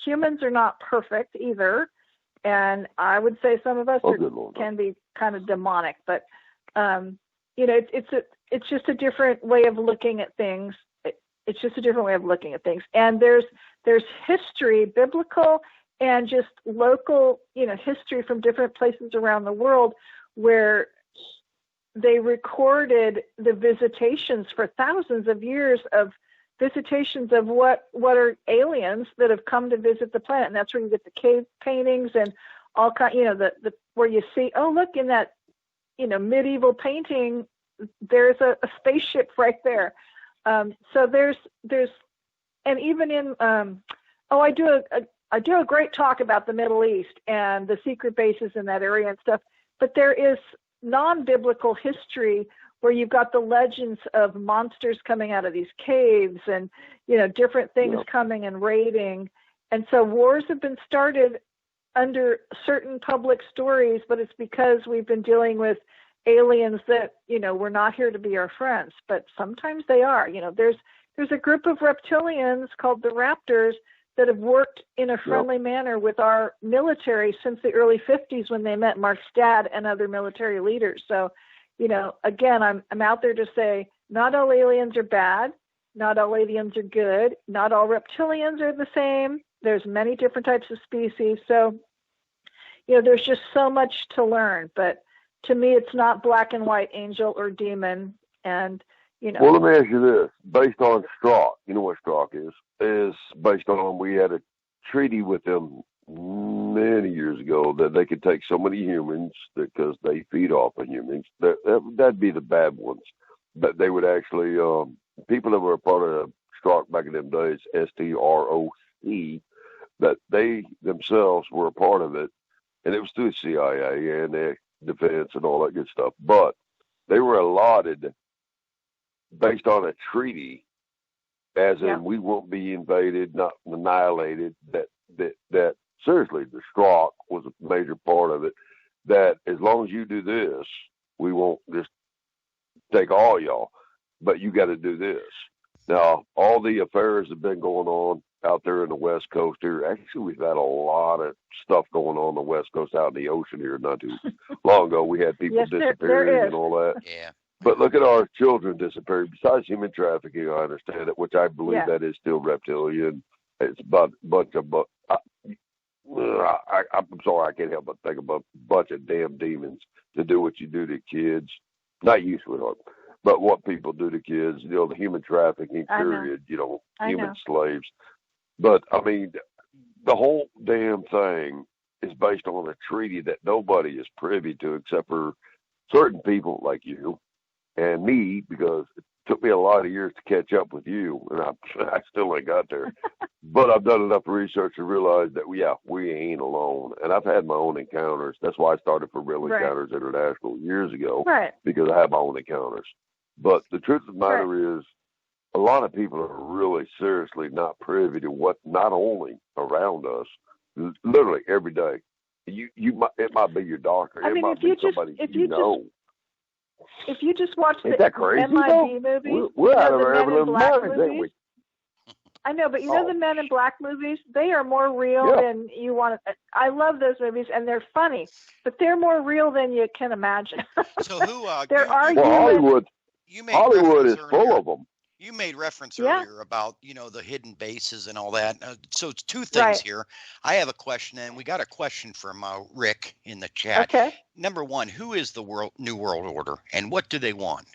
Humans are not perfect either. And I would say some of us can be kind of demonic, but it's just a different way of looking at things. It's just a different way of looking at things. And there's history, biblical and just local, history from different places around the world where they recorded the visitations for thousands of years of visitations of what are aliens that have come to visit the planet. And that's where you get the cave paintings and all kind, the where you see, oh, look, in that, medieval painting, there's a spaceship right there. So there's, and even in, I do a great talk about the Middle East and the secret bases in that area and stuff, but there is non-biblical history where you've got the legends of monsters coming out of these caves and, different things coming and raiding. And so wars have been started under certain public stories, but it's because we've been dealing with aliens that, we're not here to be our friends, but sometimes they are. There's a group of reptilians called the Raptors that have worked in a friendly manner with our military since the early 50s when they met Mark's dad and other military leaders. So, again, I'm out there to say not all aliens are bad. Not all aliens are good. Not all reptilians are the same. There's many different types of species. So, there's just so much to learn. But to me, it's not black and white, angel or demon. And, Well, let me ask you this. Based on Strzok, you know what Strzok is based on, we had a treaty with them many years ago that they could take so many humans because they feed off of humans. That'd be the bad ones. But they would actually, people that were a part of Strzok back in them days, STROC, that they themselves were a part of it. And it was through the CIA and the defense and all that good stuff. But they were allotted based on a treaty, as in we won't be invaded, not annihilated, that seriously, the Strzok was a major part of it, that as long as you do this, we won't just take all y'all, but you got to do this. Now, all the affairs have been going on out there in the West Coast here. Actually, we've had a lot of stuff going on the West Coast out in the ocean here not too long ago. We had people Yes, disappearing there is. and all that. Yeah. But look at our children disappearing. Besides human trafficking, I understand it, which I believe that is still reptilian. It's about a bunch of, I'm sorry, I can't help but think about a bunch of damn demons to do what you do to kids. Not you, sweetheart, but what people do to kids, the human trafficking period, human slaves. But, I mean, the whole damn thing is based on a treaty that nobody is privy to except for certain people like you and me, because it took me a lot of years to catch up with you, and I still ain't got there. But I've done enough research to realize that, we ain't alone. And I've had my own encounters. That's why I started for Real Encounters International years ago, because I have my own encounters. But the truth of the matter is, a lot of people are really seriously not privy to what not only around us, literally every day. It might be your doctor. I mean, it might be somebody you know. If you just watch the crazy, MIB movies, we're out of our Men in Black minds, ain't we? I know, but the Men in Black movies, they are more real than you want to. I love those movies, and they're funny, but they're more real than you can imagine. So who? Hollywood is full of them. You made reference earlier about, the hidden bases and all that. So it's two things here. I have a question, and we got a question from Rick in the chat. Okay. Number one, who is the New World Order, and what do they want?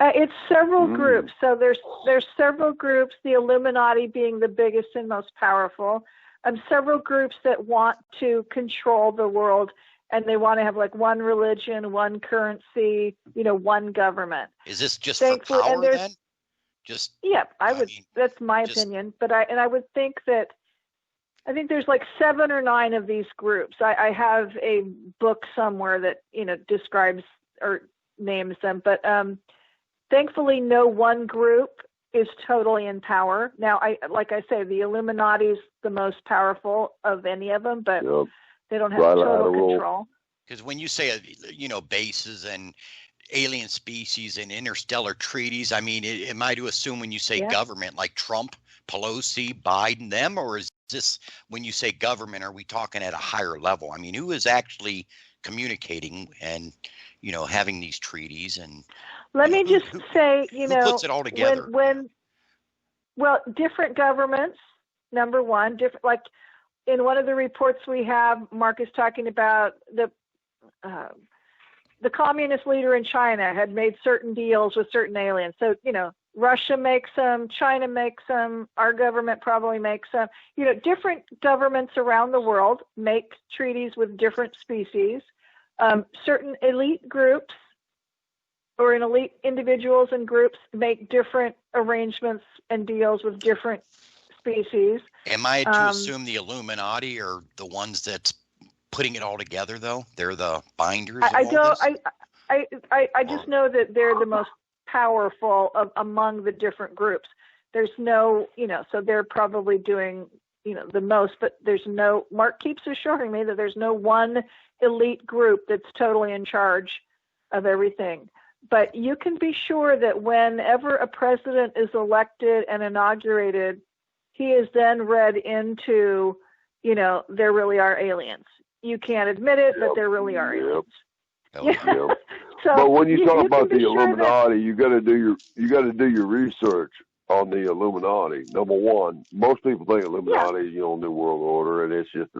It's several groups. So there's several groups, the Illuminati being the biggest and most powerful. Several groups that want to control the world, and they want to have like one religion, one currency, one government. Is this just for power then? That's my opinion. But I would think that, I think there's like 7 or 9 of these groups. I have a book somewhere that, describes or names them, but thankfully no one group is totally in power. Now, like I say, the Illuminati is the most powerful of any of them, but they don't have total control. Because when you say, bases and alien species and interstellar treaties, I mean, am I to assume when you say government, like Trump, Pelosi, Biden, them, or is this, when you say government, are we talking at a higher level? I mean, who is actually communicating and, having these treaties? And let me just say, who puts it all together? Well, different governments, number one, different, like in one of the reports we have, Mark is talking about the communist leader in China had made certain deals with certain aliens. So, Russia makes them, China makes them, our government probably makes them. Different governments around the world make treaties with different species. Certain elite groups or elite individuals and groups make different arrangements and deals with different species. Am I to assume the Illuminati are the ones that's putting it all together, though? They're the binders of all this? I just know that they're the most powerful among the different groups. There's no, so they're probably doing, the most, but there's no, Mark keeps assuring me that there's no one elite group that's totally in charge of everything. But you can be sure that whenever a president is elected and inaugurated, he is then read into, there really are aliens. You can't admit it, but there really are aliens. So but when you talk about the Illuminati, you got to do your research on the Illuminati. Number one, most people think Illuminati is New World Order, and it's just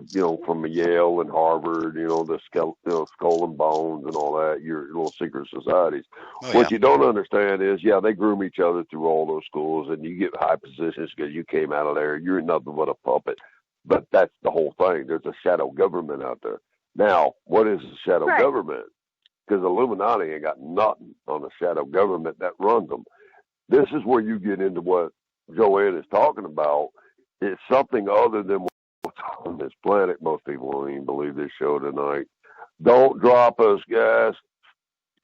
from Yale and Harvard, the skull and bones and all that, your little secret societies. What you don't understand is, they groom each other through all those schools, and you get high positions because you came out of there. You're nothing but a puppet. But that's the whole thing. There's a shadow government out there. Now, what is a shadow government? Because Illuminati ain't got nothing on the shadow government that runs them. This is where you get into what Joanne is talking about. It's something other than what's on this planet. Most people won't even believe this show tonight. Don't drop us, guys.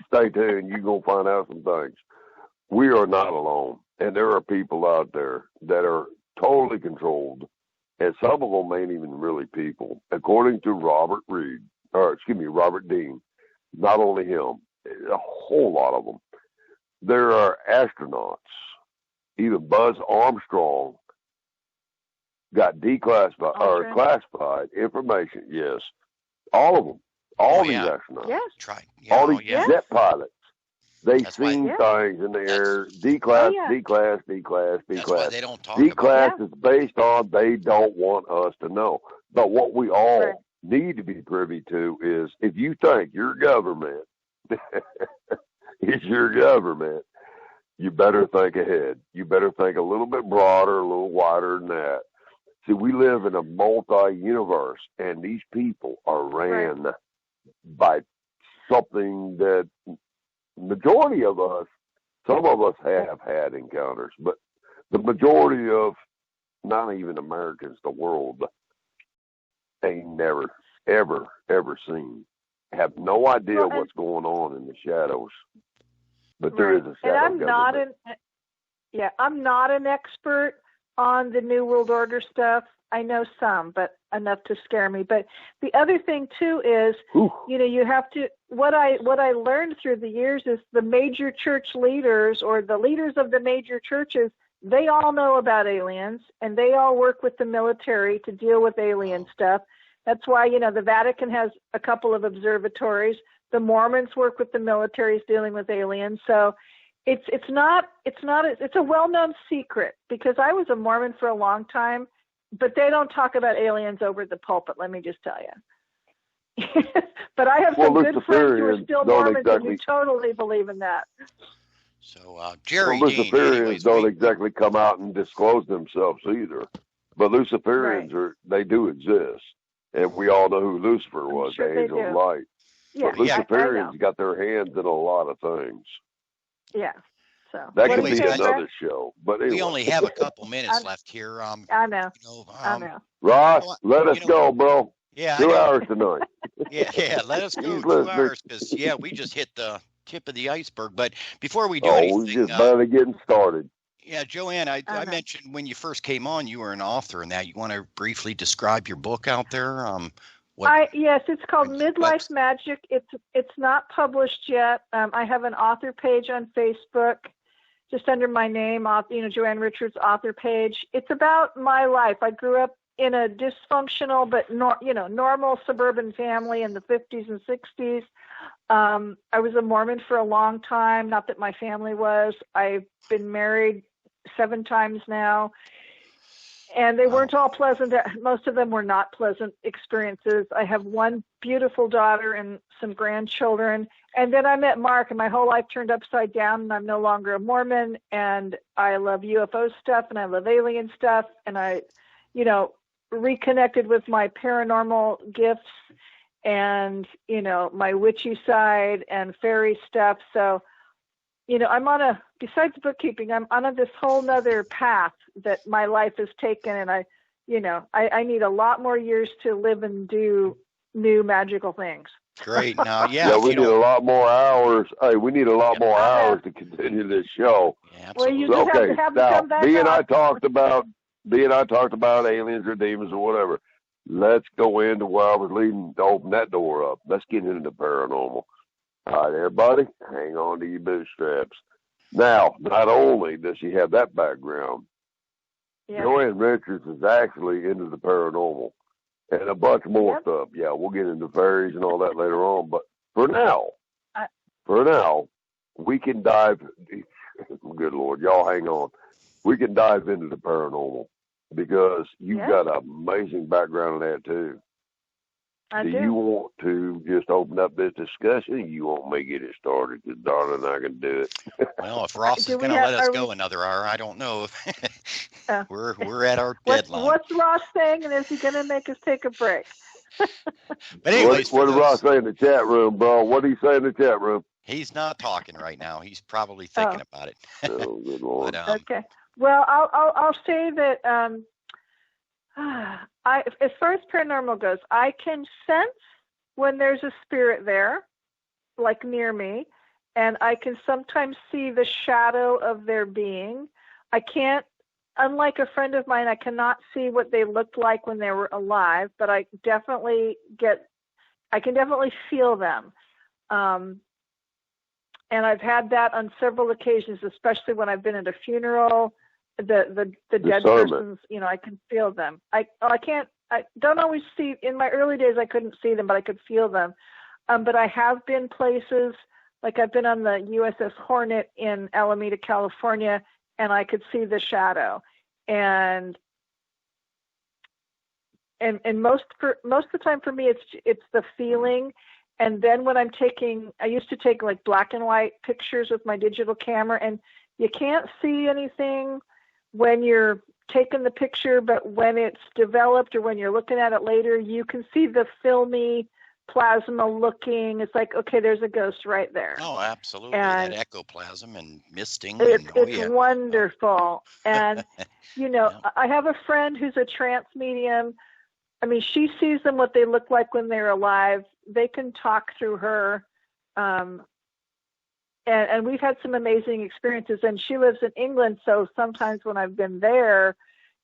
Stay tuned. You're going to find out some things. We are not alone. And there are people out there that are totally controlled. And some of them ain't even really people. According to Robert Dean, not only him, a whole lot of them. There are astronauts even Buzz Armstrong got declassified or classified information. Yes, all of them, all these astronauts, all these jet pilots. They've seen things in the air. Declass. That's why they don't talk Declass is based on they don't want us to know. But what we all need to be privy to is if you think your government is your government, you better think ahead. You better think a little bit broader, a little wider than that. See, we live in a multi-universe, and these people are ran by something that majority of us, some of us have had encounters, but the majority of not even Americans, the world, ain't never, ever, ever seen. Have no idea what's going on in the shadows. But there is a shadow and I'm not an expert on the New World Order stuff. I know some, but enough to scare me. But the other thing too is, you have to. What I learned through the years is the major church leaders or the leaders of the major churches, they all know about aliens and they all work with the military to deal with alien stuff. That's why the Vatican has a couple of observatories. The Mormons work with the militaries dealing with aliens. So it's a well-known secret because I was a Mormon for a long time. But they don't talk about aliens over the pulpit, let me just tell you. But I have some good friends who are still Mormons who totally believe in that. So, Jerry Luciferians don't exactly come out and disclose themselves either. But Luciferians, they do exist. And we all know who Lucifer was, the angel of light. Yeah, but Luciferians got their hands in a lot of things. Yeah. So that could be another show. But anyway. We only have a couple minutes left here. I know. I know. Ross, let us go, bro. Yeah, 2 hours tonight. yeah. Let us go 2 hours because we just hit the tip of the iceberg. But before we do anything, we're just barely getting started. Yeah, Joanne, I mentioned when you first came on, you were an author, and that you want to briefly describe your book out there. Yes, it's called Midlife Magic. It's not published yet. I have an author page on Facebook. Just under my name, Joanne Richards author page. It's about my life. I grew up in a dysfunctional but normal suburban family in the 50s and 60s. I was a Mormon for a long time. Not that my family was. I've been married 7 times now, and they weren't all pleasant. Most of them were not pleasant experiences. I have one beautiful daughter and some grandchildren. And then I met Mark, and my whole life turned upside down, and I'm no longer a Mormon, and I love UFO stuff, and I love alien stuff, and I, reconnected with my paranormal gifts and, my witchy side and fairy stuff. So, I'm besides bookkeeping, I'm on this whole nother path that my life has taken, and I need a lot more years to live and do new magical things. Great. Now, we need a lot more hours. Hey, we need a lot more hours to continue this show. Yeah, well, you just have to have them come back. B and I talked about aliens or demons or whatever. Let's go into where I was leading to open that door up. Let's get into the paranormal. All right, everybody, hang on to your bootstraps. Now, not only does she have that background, Joanne Richards is actually into the paranormal. And a bunch more stuff. Yeah, we'll get into fairies and all that later on. But for now, we can dive. Good Lord, y'all hang on. We can dive into the paranormal because you've got an amazing background in that too. I do. You want to just open up this discussion? You want me to get it started? Because darling, I can do it. Well, if Ross is going to let us go another hour, I don't know. We're at our deadline. What's Ross saying, and is he going to make us take a break? But anyways, what did Ross say in the chat room, bro? What did he say in the chat room? He's not talking right now. He's probably thinking about it. Oh, good Lord. But, okay. Well, I'll say that as far as paranormal goes, I can sense when there's a spirit there, like near me, and I can sometimes see the shadow of their being. I can't, unlike a friend of mine, I cannot see what they looked like when they were alive, but I can definitely feel them. And I've had that on several occasions, especially when I've been at a funeral the dead persons, I can feel them. I don't always see. In my early days, I couldn't see them, but I could feel them. But I have been places, like I've been on the USS Hornet in Alameda, California, and I could see the shadow. And most of the time for me, it's the feeling. And then when I used to take like black and white pictures with my digital camera, and you can't see anything when you're taking the picture, but when it's developed or when you're looking at it later, you can see the filmy plasma looking. It's like, okay, there's a ghost right there. Oh, absolutely. And that ectoplasm and misting. It's wonderful. And, I have a friend who's a trance medium. I mean, she sees them what they look like when they're alive. They can talk through her. And we've had some amazing experiences. And she lives in England, so sometimes when I've been there,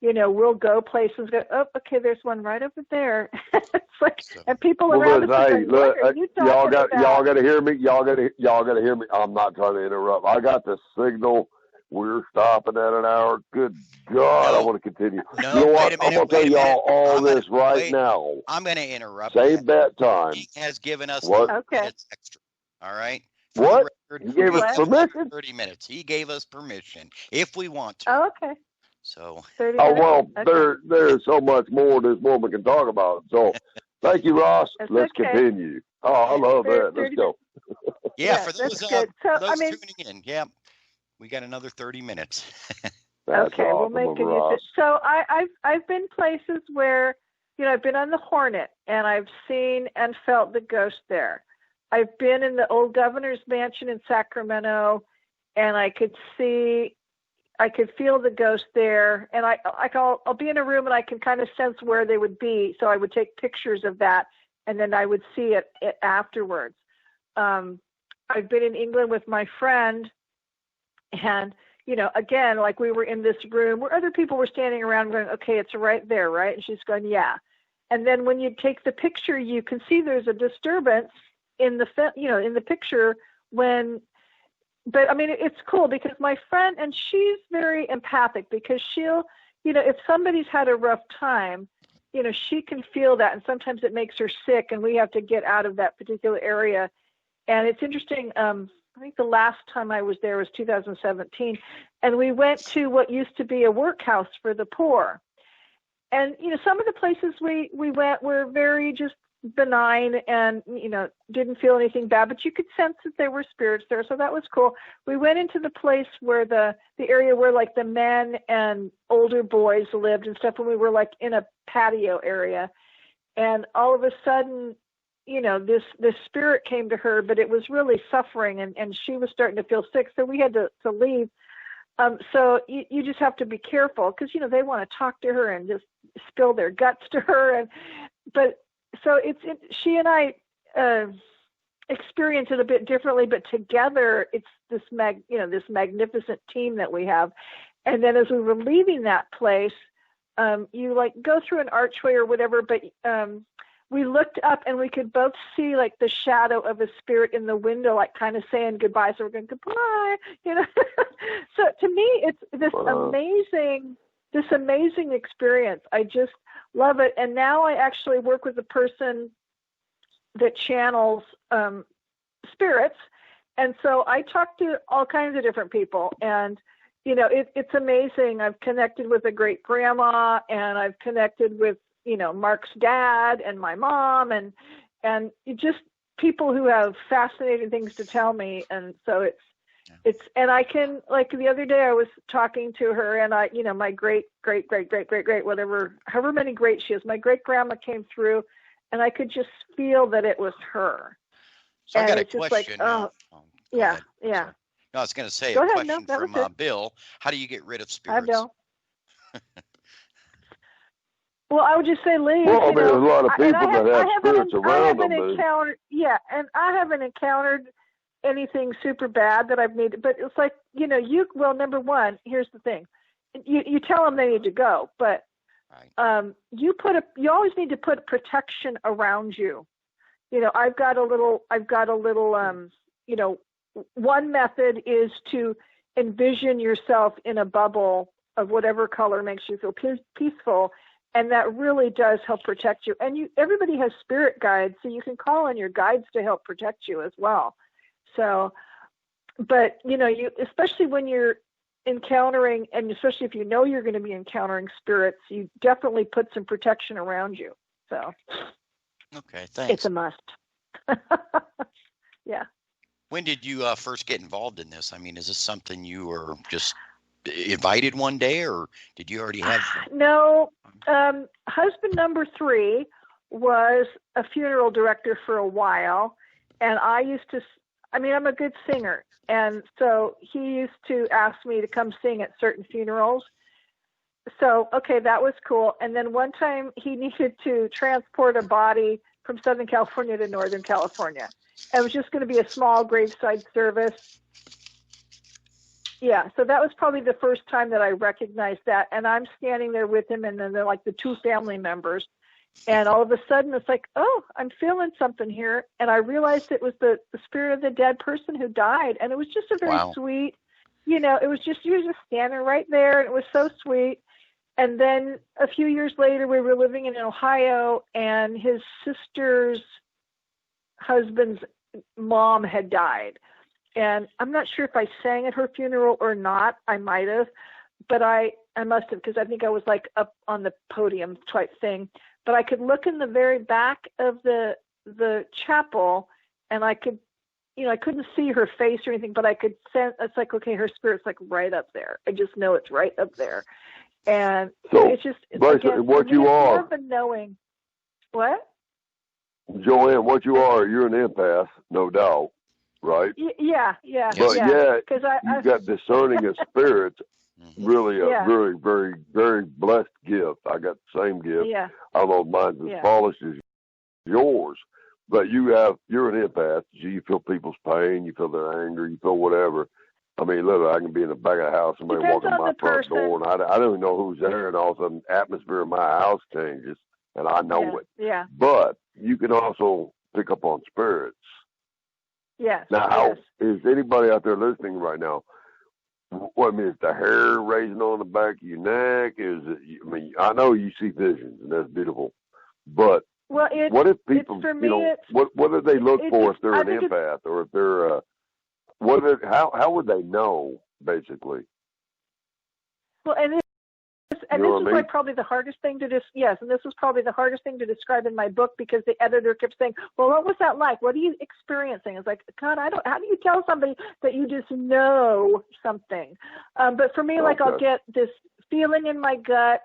we'll go places. Go, oh, okay, there's one right over there. It's like, and people around us. Hey, look, y'all got to hear me. Y'all got to hear me. I'm not trying to interrupt. I got the signal. We're stopping at an hour. Good God, I want to continue. No, you know what? I'm going to tell y'all all this right now. I'm going to interrupt. Save that time. He has given us 30 minutes extra. All right? What? He gave us permission? 30 minutes. He gave us permission if we want to. Oh, okay. So. Well, okay. There's so much more this woman can talk about. So, thank you, Ross. Let's continue. Oh, I love that. Let's go. Yeah, for those tuning in, yeah. We got another 30 minutes. Okay, we'll make it use. So I've been places where, I've been on the Hornet and I've seen and felt the ghost there. I've been in the old governor's mansion in Sacramento, and I could feel the ghost there. And I'll be in a room and I can kind of sense where they would be. So I would take pictures of that, and then I would see it afterwards. I've been in England with my friend. And, again, like we were in this room where other people were standing around going, okay, it's right there, right? And she's going, yeah. And then when you take the picture, you can see there's a disturbance in the picture but I mean, it's cool because my friend, and she's very empathic because she'll, if somebody's had a rough time, she can feel that. And sometimes it makes her sick and we have to get out of that particular area. And it's interesting. I think the last time I was there was 2017, and we went to what used to be a workhouse for the poor. And, some of the places we went were very just benign and, didn't feel anything bad, but you could sense that there were spirits there. So that was cool. We went into the place where the area where like the men and older boys lived and stuff, and we were like in a patio area. And all of a sudden, this spirit came to her, but it was really suffering, and she was starting to feel sick. So we had to leave. So you just have to be careful because, they want to talk to her and just spill their guts to her. So she and I experience it a bit differently, but together it's this magnificent team that we have. And then as we were leaving that place, you like go through an archway or whatever, but we looked up and we could both see like the shadow of a spirit in the window, like kind of saying goodbye. So we're going, goodbye, So to me, it's this amazing experience. I just love it. And now I actually work with a person that channels spirits. And so I talk to all kinds of different people, and it's amazing. I've connected with a great grandma, and I've connected with Mark's dad and my mom, and just people who have fascinating things to tell me. And so and I can, like the other day I was talking to her, and my great whatever, however many great she is, my great grandma came through, and I could just feel that it was her. So and I got it's a just question. like, yeah. No, I was going to say Go a ahead. question from Bill. How do you get rid of spirits? Hi, Bill. Well, I would just say, Lee. Well, there's a lot of people that have spirits around them. And I haven't encountered anything super bad that I've needed. But it's like, number one, here's the thing. You tell them they need to go, but you always need to put protection around you. I've got a little, one method is to envision yourself in a bubble of whatever color makes you feel peaceful. And that really does help protect you. And everybody has spirit guides, so you can call on your guides to help protect you as well. So, but especially when you're encountering, and especially if you know you're going to be encountering spirits, you definitely put some protection around you. So, okay, thanks. It's a must. Yeah. When did you first get involved in this? I mean, is this something you were just invited one day, or did you already have? No. Husband number 3 was a funeral director for a while, and I'm a good singer, and so he used to ask me to come sing at certain funerals. So, okay, that was cool. And then one time he needed to transport a body from Southern California to Northern California. It was just going to be a small graveside service. Yeah, so that was probably the first time that I recognized that. And I'm standing there with him, and then they're like the 2 family members. And all of a sudden, it's like, oh, I'm feeling something here. And I realized it was the spirit of the dead person who died. And it was just a very sweet, it was just, you were just standing right there, and it was so sweet. And then a few years later, we were living in Ohio, and his sister's husband's mom had died. And I'm not sure if I sang at her funeral or not. I might have, but I must have, because I think I was like up on the podium type thing. But I could look in the very back of the chapel, and I could, I couldn't see her face or anything, but I could sense. It's like, okay, her spirit's like right up there. I just know it's right up there. And so it's just, basically, what you are, more of a knowing. What? Joanne, what you are, you're an empath, no doubt, right? Yeah. But yeah, you've got discerning of spirits, really a very, very, very blessed gift. I got the same gift. Yeah. I don't know if mine's as polished as yours, but you're an empath. You feel people's pain, you feel their anger, you feel whatever. I mean, literally, I can be in the back of the house, somebody walking my front door, and I don't even know who's there, and all of a sudden, the atmosphere in my house changes, and I know it. Yeah. But you can also pick up on spirits. Yes. Now, is anybody out there listening right now? What I mean, is the hair raising on the back of your neck? Is it? I mean, I know you see visions, and that's beautiful. But what if people, what do they look for if they're an empath, or if they're how would they know, basically? Well, this is like probably the hardest thing to and this was probably the hardest thing to describe in my book, because the editor kept saying, well, what was that like? What are you experiencing? It's like, God, how do you tell somebody that you just know something? But for me, like, I'll get this feeling in my gut.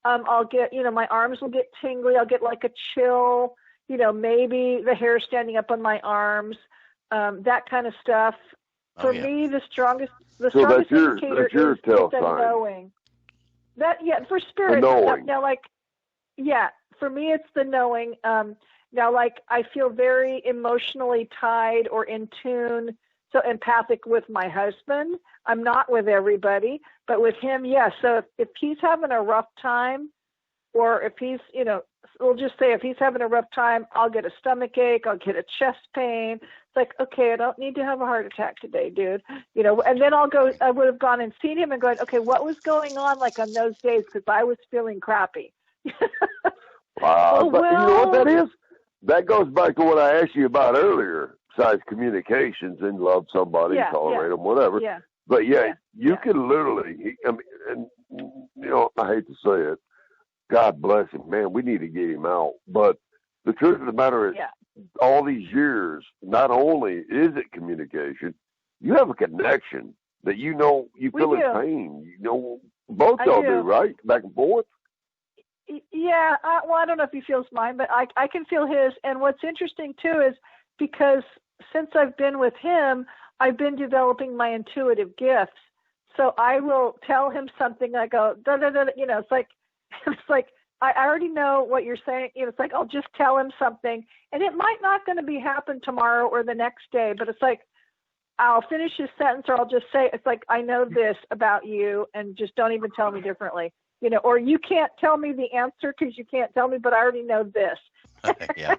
I'll get, my arms will get tingly. I'll get like a chill, maybe the hair standing up on my arms, that kind of stuff. For me, the strongest indicator is the knowing. For spirit. Now, like, for me, it's the knowing. Now, like, I feel very emotionally tied or in tune, so empathic with my husband. I'm not with everybody, but with him, yes. So if he's having a rough time, or if he's, we'll just say if he's having a rough time, I'll get a stomach ache, I'll get a chest pain. It's like, okay, I don't need to have a heart attack today, dude. And then I would have gone and seen him and going, okay, what was going on like on those days? Because I was feeling crappy. But you know what that is? That goes back to what I asked you about earlier, besides communications and love somebody, tolerate them, whatever. Yeah. But you can literally, I mean, and I hate to say it, God bless him, man, we need to get him out. But the truth of the matter is, all these years, not only is it communication, you have a connection that you feel his pain. Both y'all do, right? Back and forth. Yeah, I don't know if he feels mine, but I can feel his. And what's interesting too is because since I've been with him, I've been developing my intuitive gifts. So I will tell him something. I go, da, da, da, it's like I already know what you're saying. It's like I'll just tell him something, and it might not going to be happen tomorrow or the next day, but it's like I'll finish his sentence, or I'll just say, it's like, I know this about you, and just don't even tell me differently. Or you can't tell me the answer because you can't tell me, but I already know this. Yeah.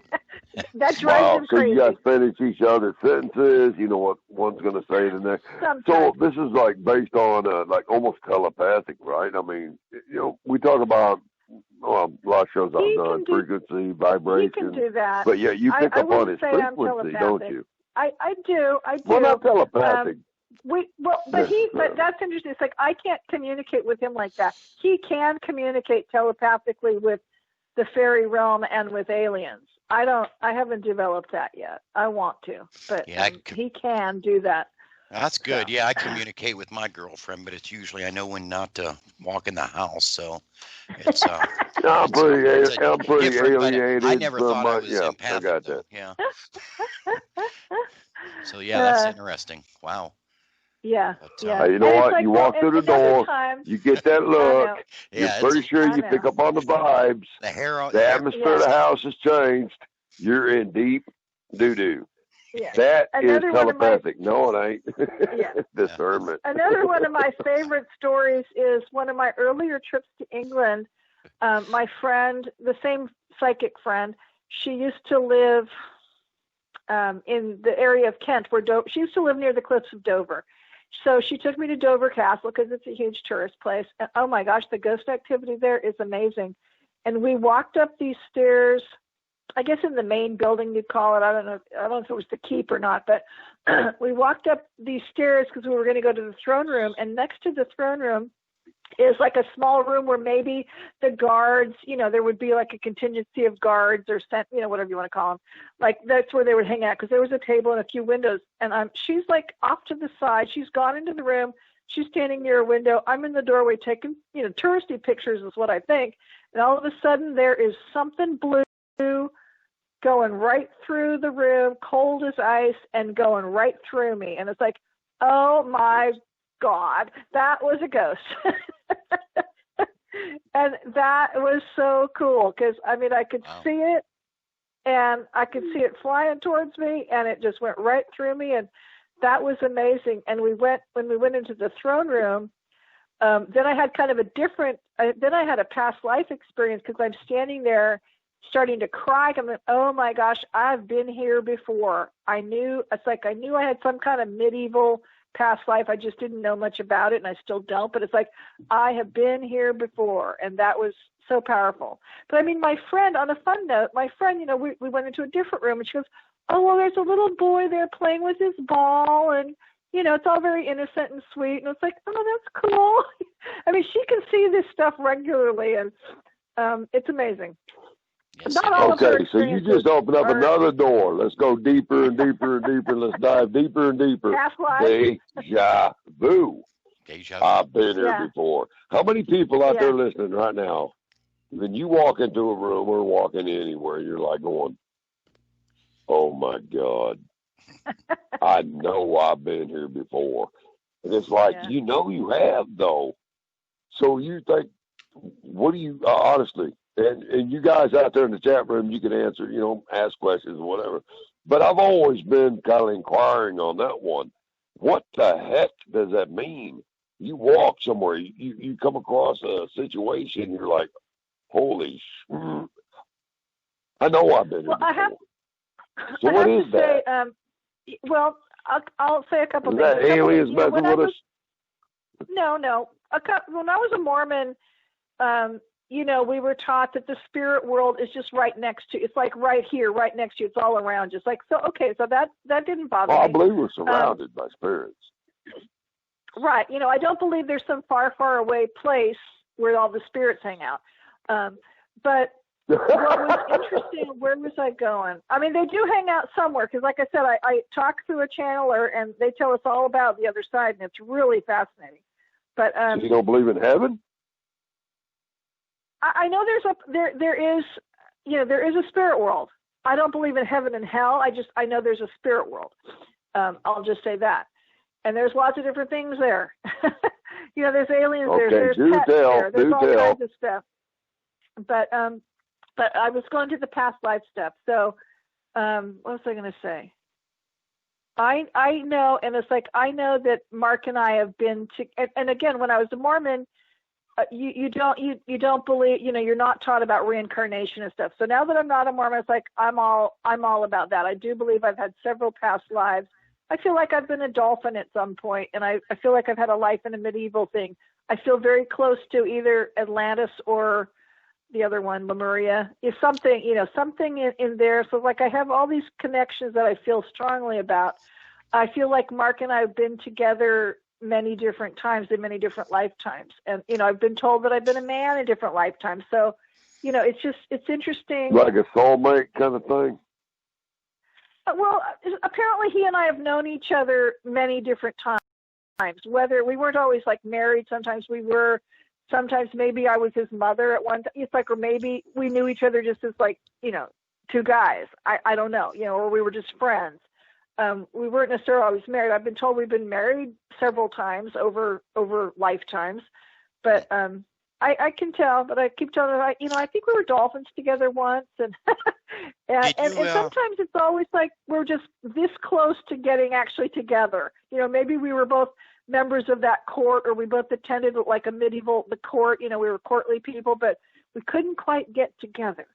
That drives him So crazy. you guys finish each other's sentences. You know what one's going to say to the next. Sometimes. So this is like based on like almost telepathic, right? I mean, we talk about a lot of shows I've done, frequency, vibration. He can do that. But yeah, you pick up on his frequency, don't you? I do. Well, not telepathic. But that's interesting. It's like I can't communicate with him like that. He can communicate telepathically with the fairy realm and with aliens. I haven't developed that yet. I want to, but he can do that. That's good. So. Yeah, I communicate with my girlfriend, but it's usually I know when not to walk in the house. So it's I'm pretty alienated. I never thought I was empathic. I got that. Yeah. So yeah, that's interesting. Wow. Yeah. But, you know what? Like, you walk through the door, you get that look. You're pretty sure you pick up on the vibes. The atmosphere of the house has changed. You're in deep doo-doo. Yeah. That is telepathic. No, it ain't. Yeah. Discernment. Another one of my favorite stories is one of my earlier trips to England. My friend, the same psychic friend, she used to live in the area of Kent where she used to live near the cliffs of Dover. So she took me to Dover Castle because it's a huge tourist place. And oh my gosh, the ghost activity there is amazing. And we walked up these stairs, I guess in the main building you'd call it. I don't know if it was the keep or not, but we walked up these stairs because we were going to go to the throne room. And next to the throne room is like a small room where maybe the guards, there would be like a contingency of guards or whatever you want to call them. Like that's where they would hang out because there was a table and a few windows. And she's like off to the side. She's gone into the room. She's standing near a window. I'm in the doorway taking, touristy pictures is what I think. And all of a sudden there is something blue going right through the room, cold as ice, and going right through me. And it's like, oh my God, that was a ghost. And that was so cool because I could see it, and I could see it flying towards me, and it just went right through me, and that was amazing. And when we went into the throne room, then I had kind of then I had a past life experience because I'm standing there starting to cry. I'm like, oh my gosh, I've been here before. I knew I had some kind of medieval past life. I just didn't know much about it, and I still don't. But it's like, I have been here before, and that was so powerful. But my friend, on a fun note, we went into a different room, and she goes, oh, well, there's a little boy there playing with his ball, and, it's all very innocent and sweet. And it's like, oh, that's cool. She can see this stuff regularly, and it's amazing. Yes. Okay, so you just opened up another door. Let's go deeper and deeper and deeper. Let's dive deeper and deeper. Deja vu. I've been here before. How many people out there listening right now, when you walk into a room or walking anywhere, you're like going, oh my God, I know I've been here before. And it's like, you have though. So you think, what do you, honestly, and you guys out there in the chat room, you can answer, ask questions or whatever. But I've always been kind of inquiring on that one. What the heck does that mean? You walk somewhere, you come across a situation, you're like, holy sh! I know I've been here before. So what is that? I'll say a couple things. Is that aliens messing with us? No. When I was a Mormon, we were taught that the spirit world is just right next to. It's like right here, right next to you. It's all around you. It's like so. Okay, so that didn't bother me. I believe we're surrounded by spirits. Right. I don't believe there's some far, far away place where all the spirits hang out. But what was interesting, where was I going? They do hang out somewhere because, like I said, I talk through a channeler and they tell us all about the other side, and it's really fascinating. But so you don't believe in heaven? I know there is a spirit world. I don't believe in heaven and hell. I know there's a spirit world. I'll just say that. And there's lots of different things there. There's aliens, there's pets there, there's all kinds of stuff. But I was going to the past life stuff. So what was I going to say? I know, and it's like I know that Mark and I have been to, and again, when I was a Mormon, you don't believe, you're not taught about reincarnation and stuff. So now that I'm not a Mormon, it's like I'm all about that. I do believe I've had several past lives. I feel like I've been a dolphin at some point, and I feel like I've had a life in a medieval thing. I feel very close to either Atlantis or the other one, Lemuria. Is something, something in there. So like I have all these connections that I feel strongly about. I feel like Mark and I have been together many different times in many different lifetimes. And, I've been told that I've been a man in different lifetimes. So, it's interesting. Like a soulmate kind of thing? Well, apparently he and I have known each other many different times, whether we weren't always like married. Sometimes we were, sometimes maybe I was his mother at one time. It's like, or maybe we knew each other just as like, two guys. I don't know, or we were just friends. We weren't necessarily always married. I've been told we've been married several times over lifetimes, but I can tell. But I keep telling her, I think we were dolphins together once, and and sometimes it's always like we're just this close to getting actually together. Maybe we were both members of that court, or we both attended like the court. We were courtly people, but we couldn't quite get together.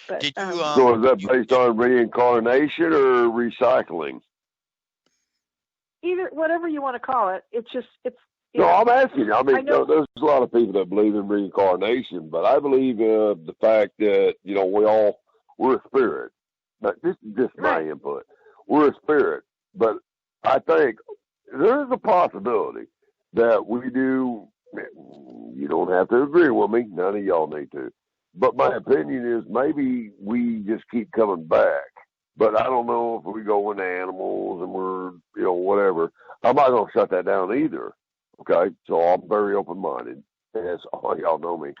But, so is that based on reincarnation or recycling? Either, whatever you want to call it. It's No, I'm asking. I mean, there's a lot of people that believe in reincarnation, but I believe the fact that we're a spirit. But this is just my input. We're a spirit, but I think there's a possibility that we do. You don't have to agree with me. None of y'all need to. But my opinion is maybe we just keep coming back. But I don't know if we go into animals and we're, whatever. I'm not going to shut that down either. Okay? So I'm very open-minded, as all y'all know me.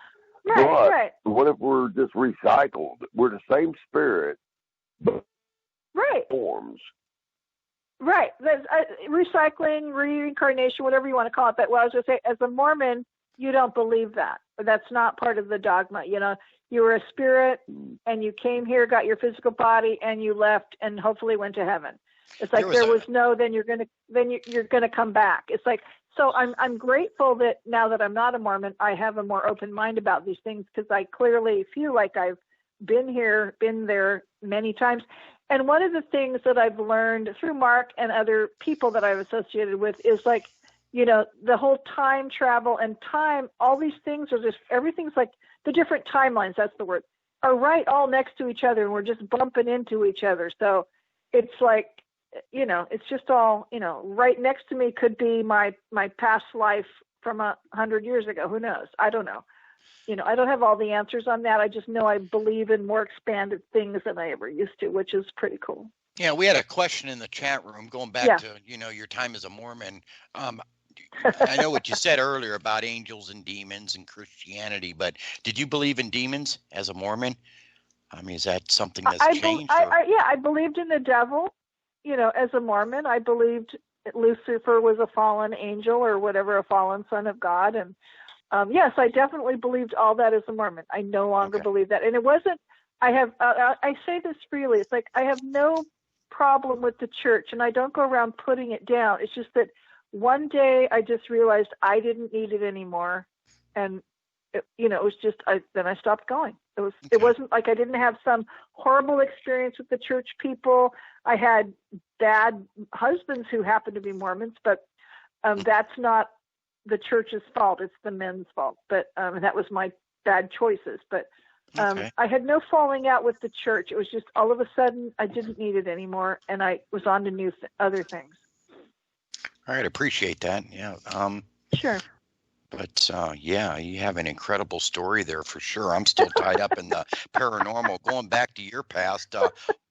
But what if we're just recycled? We're the same spirit, but forms. Right. That's, recycling, reincarnation, whatever you want to call it. But what I was going to say, as a Mormon, you don't believe that. That's not part of the dogma. You were a spirit and you came here, got your physical body, and you left and hopefully went to heaven. It's like then you're going to come back. It's like, so I'm grateful that now that I'm not a Mormon, I have a more open mind about these things, because I clearly feel like I've been there many times. And one of the things that I've learned through Mark and other people that I've associated with is like, the whole time travel and time, all these things are just, everything's like the different timelines, that's the word, are right all next to each other, and we're just bumping into each other. So it's like, it's just all, right next to me could be my past life from 100 years ago. Who knows? I don't know. I don't have all the answers on that. I just know I believe in more expanded things than I ever used to, which is pretty cool. Yeah, we had a question in the chat room going back to, your time as a Mormon. I know what you said earlier about angels and demons and Christianity, but did you believe in demons as a Mormon? I mean, is that something that's changed? I believed in the devil. As a Mormon, I believed Lucifer was a fallen angel or whatever, a fallen son of God. And yes, I definitely believed all that as a Mormon. I no longer believe that. And it wasn't, I say this freely. It's like, I have no problem with the church, and I don't go around putting it down. It's just that one day I just realized I didn't need it anymore. And, it was just, then I stopped going. It wasn't like I didn't have some horrible experience with the church people. I had bad husbands who happened to be Mormons, but that's not the church's fault. It's the men's fault. But that was my bad choices. But I had no falling out with the church. It was just all of a sudden I didn't need it anymore, and I was on to other things. All right, appreciate that. Yeah. Sure. But you have an incredible story there for sure. I'm still tied up in the paranormal. Going back to your past,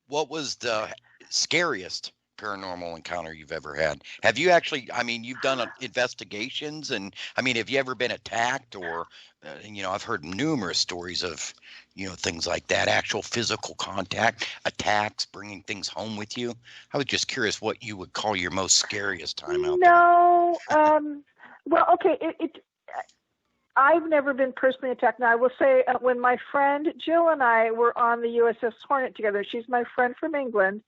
what was the scariest paranormal encounter you've ever had? Have you actually, you've done investigations, and have you ever been attacked or, I've heard numerous stories of, things like that, actual physical contact, attacks, bringing things home with you. I was just curious what you would call your most scariest time out there. No, well, okay, I've never been personally attacked. Now, I will say when my friend Jill and I were on the USS Hornet together, she's my friend from England,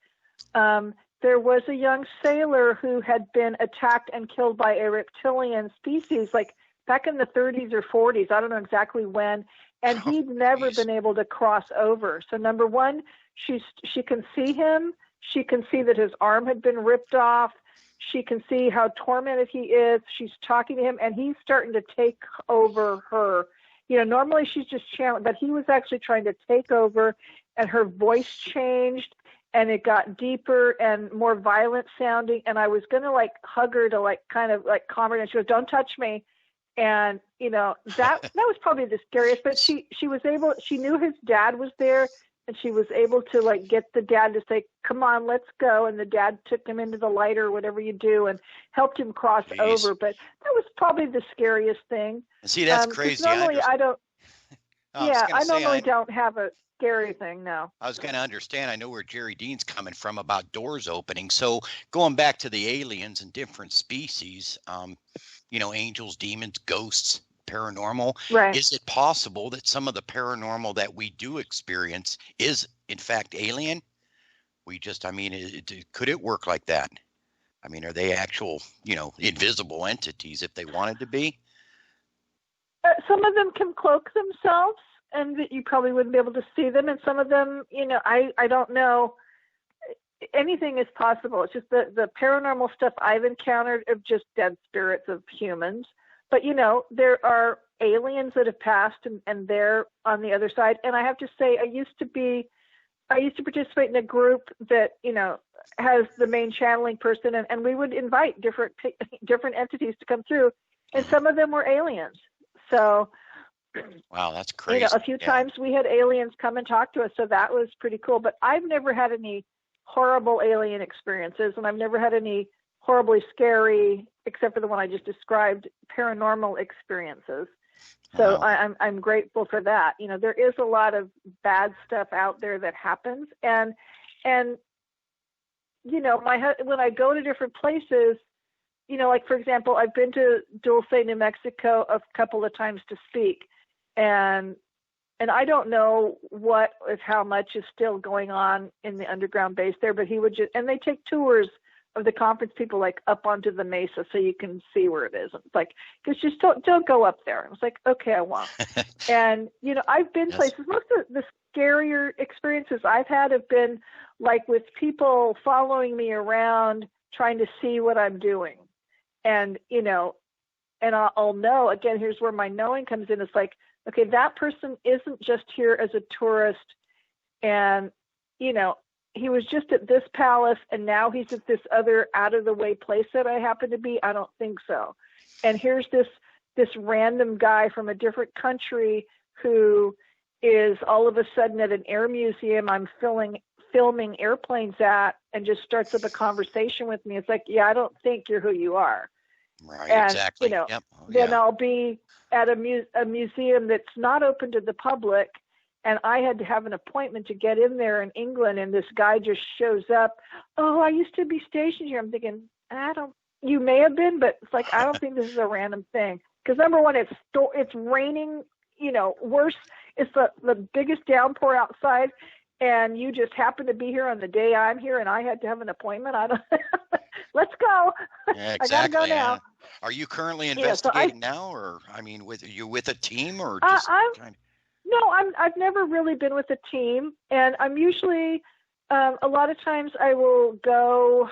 there was a young sailor who had been attacked and killed by a reptilian species, like back in the 30s or 40s. I don't know exactly when. And he'd never been able to cross over. So number one, she can see him. She can see that his arm had been ripped off. She can see how tormented he is. She's talking to him, and he's starting to take over her. Normally she's just channeling, but he was actually trying to take over, and her voice changed, and it got deeper and more violent sounding. And I was going to hug her to kind of calm her down. She goes, "Don't touch me." And, that was probably the scariest, but she knew his dad was there, and she was able to get the dad to say, "Come on, let's go." And the dad took him into the light or whatever you do and helped him cross over. But that was probably the scariest thing. See, that's crazy. Normally I don't. I normally I don't have a scary thing. No. I was going to understand. I know where Jerry Dean's coming from about doors opening. So going back to the aliens and different species, angels, demons, ghosts, paranormal. Right. Is it possible that some of the paranormal that we do experience is in fact alien? Could it work like that? Are they actual, invisible entities if they wanted to be? Some of them can cloak themselves, and that you probably wouldn't be able to see them. And some of them, I don't know. Anything is possible. It's just the paranormal stuff I've encountered of just dead spirits of humans. But, there are aliens that have passed, and they're on the other side. And I have to say, I used to participate in a group that, has the main channeling person, and we would invite different entities to come through, and some of them were aliens. So, wow, that's crazy. A few times we had aliens come and talk to us, so that was pretty cool. But I've never had any horrible alien experiences, and I've never had any horribly scary, except for the one I just described, paranormal experiences. So wow. I'm grateful for that. There is a lot of bad stuff out there that happens, and when I go to different places, for example, I've been to Dulce, New Mexico a couple of times to speak, and I don't know how much is still going on in the underground base there, but he would and they take tours of the conference people up onto the mesa so you can see where it is. It's because just don't go up there. I was like, okay, I won't. And, I've been places, most of the scarier experiences I've had have been with people following me around trying to see what I'm doing. And, and I'll know, again, here's where my knowing comes in. It's okay, that person isn't just here as a tourist, and, he was just at this palace and now he's at this other out of the way place that I happen to be. I don't think so. And here's this random guy from a different country who is all of a sudden at an air museum I'm filming airplanes at, and just starts up a conversation with me. It's yeah, I don't think you're who you are. Right, and, exactly. Yep. Then I'll be at a museum that's not open to the public, and I had to have an appointment to get in there in England, and this guy just shows up. "Oh, I used to be stationed here." I'm thinking, you may have been, but it's I don't think this is a random thing. Because number one, it's raining, worse. It's the biggest downpour outside, and you just happen to be here on the day I'm here, and I had to have an appointment. Let's go. Yeah, exactly. I gotta go now. Are you currently investigating now, or you with a team, or just kind of? No, I've never really been with a team, and I'm usually a lot of times I will go.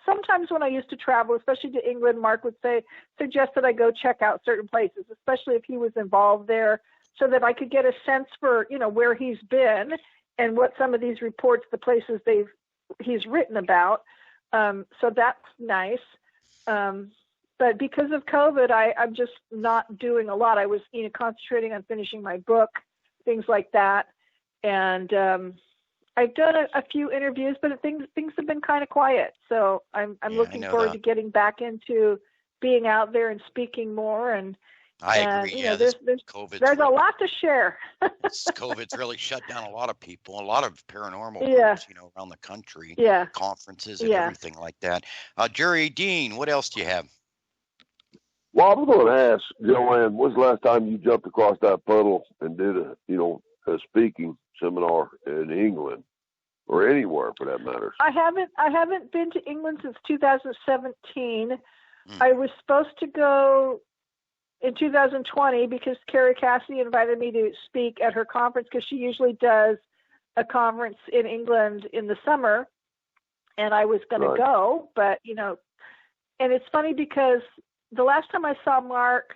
Sometimes when I used to travel, especially to England, Mark would suggest that I go check out certain places, especially if he was involved there, so that I could get a sense for where he's been and what some of these reports, the places he's written about. So that's nice. But because of COVID, I'm just not doing a lot. I was, concentrating on finishing my book, things like that. And I've done a few interviews, but things have been kind of quiet. So I'm looking forward to getting back into being out there and speaking more. And I agree. There's a lot to share. COVID's really shut down a lot of people, a lot of paranormal groups, around the country, conferences and everything like that. Jerry Dean, what else do you have? Well, I was going to ask, Joanne, when's the last time you jumped across that puddle and did a speaking seminar in England or anywhere for that matter? I haven't been to England since 2017. I was supposed to go in 2020 because Carrie Cassidy invited me to speak at her conference because she usually does a conference in England in the summer, and I was going to go, but and it's funny because the last time I saw Mark,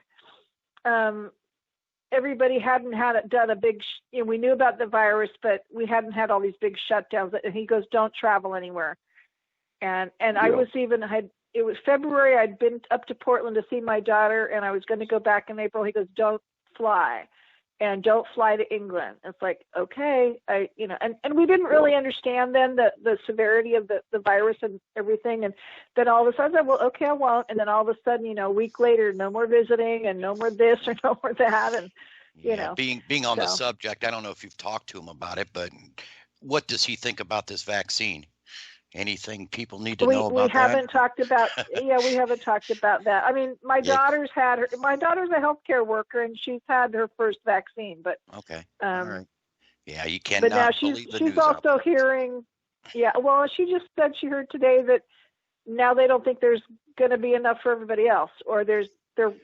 everybody hadn't done a big, we knew about the virus, but we hadn't had all these big shutdowns. And he goes, don't travel anywhere. And I was it was February. I'd been up to Portland to see my daughter, and I was going to go back in April. He goes, don't fly, and don't fly to England. It's like, okay, and we didn't really understand then the severity of the virus and everything. And then all of a sudden, I said, well, okay, I won't. And then all of a sudden, a week later, no more visiting and no more this or no more that. And, being on the subject, I don't know if you've talked to him about it, but what does he think about this vaccine? Anything people need to know about that? We haven't talked about that. I mean, my daughter's a healthcare worker, and she's had her first vaccine, but okay. All right. Yeah, you cannot. But now she's also hearing. Yeah, well, she just said she heard today that now they don't think there's going to be enough for everybody else, or they're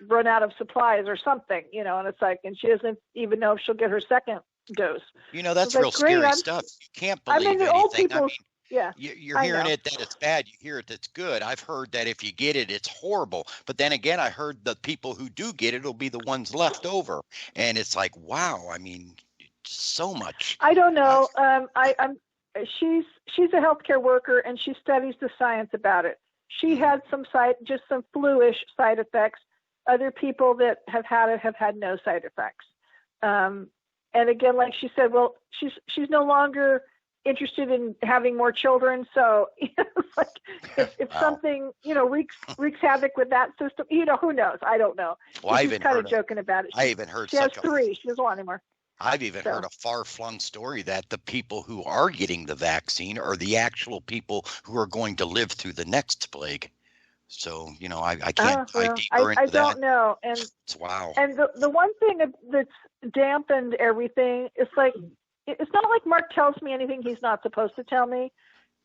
run out of supplies or something, and it's like, and she doesn't even know if she'll get her second dose. That's real scary stuff. You can't believe anything. Old people. Yeah, you're hearing it that it's bad. You hear it that's good. I've heard that if you get it, it's horrible. But then again, I heard the people who do get it will be the ones left over. And it's like, wow. I mean, so much. I don't know. She's a healthcare worker, and she studies the science about it. She had some flu-ish side effects. Other people that have had it have had no side effects. And again, like she said, well, she's no longer interested in having more children, so it's like if something wreaks havoc with that system, who knows? I don't know. Well, she's kind of joking about it. I even heard she has 3. She doesn't want anymore. I've even heard a far-flung story that the people who are getting the vaccine are the actual people who are going to live through the next plague. So I can't dive deeper into that. I don't know, and wow. And the one thing that's dampened everything is like. It's not like Mark tells me anything he's not supposed to tell me,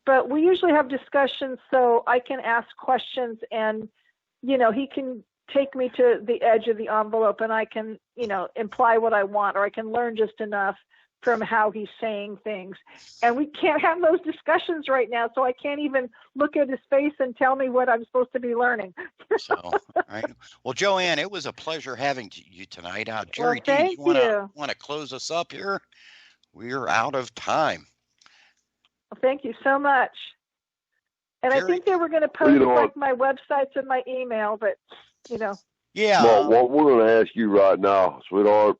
but we usually have discussions so I can ask questions and, he can take me to the edge of the envelope and I can, imply what I want, or I can learn just enough from how he's saying things. And we can't have those discussions right now, so I can't even look at his face and tell me what I'm supposed to be learning. So, all right. Well, Joanne, it was a pleasure having you tonight. Jerry, well, do you want to close us up here? We're out of time. Well, thank you so much. And Jerry, I think they were going to post my websites and my email, but Yeah. Well, what we're going to ask you right now, sweetheart,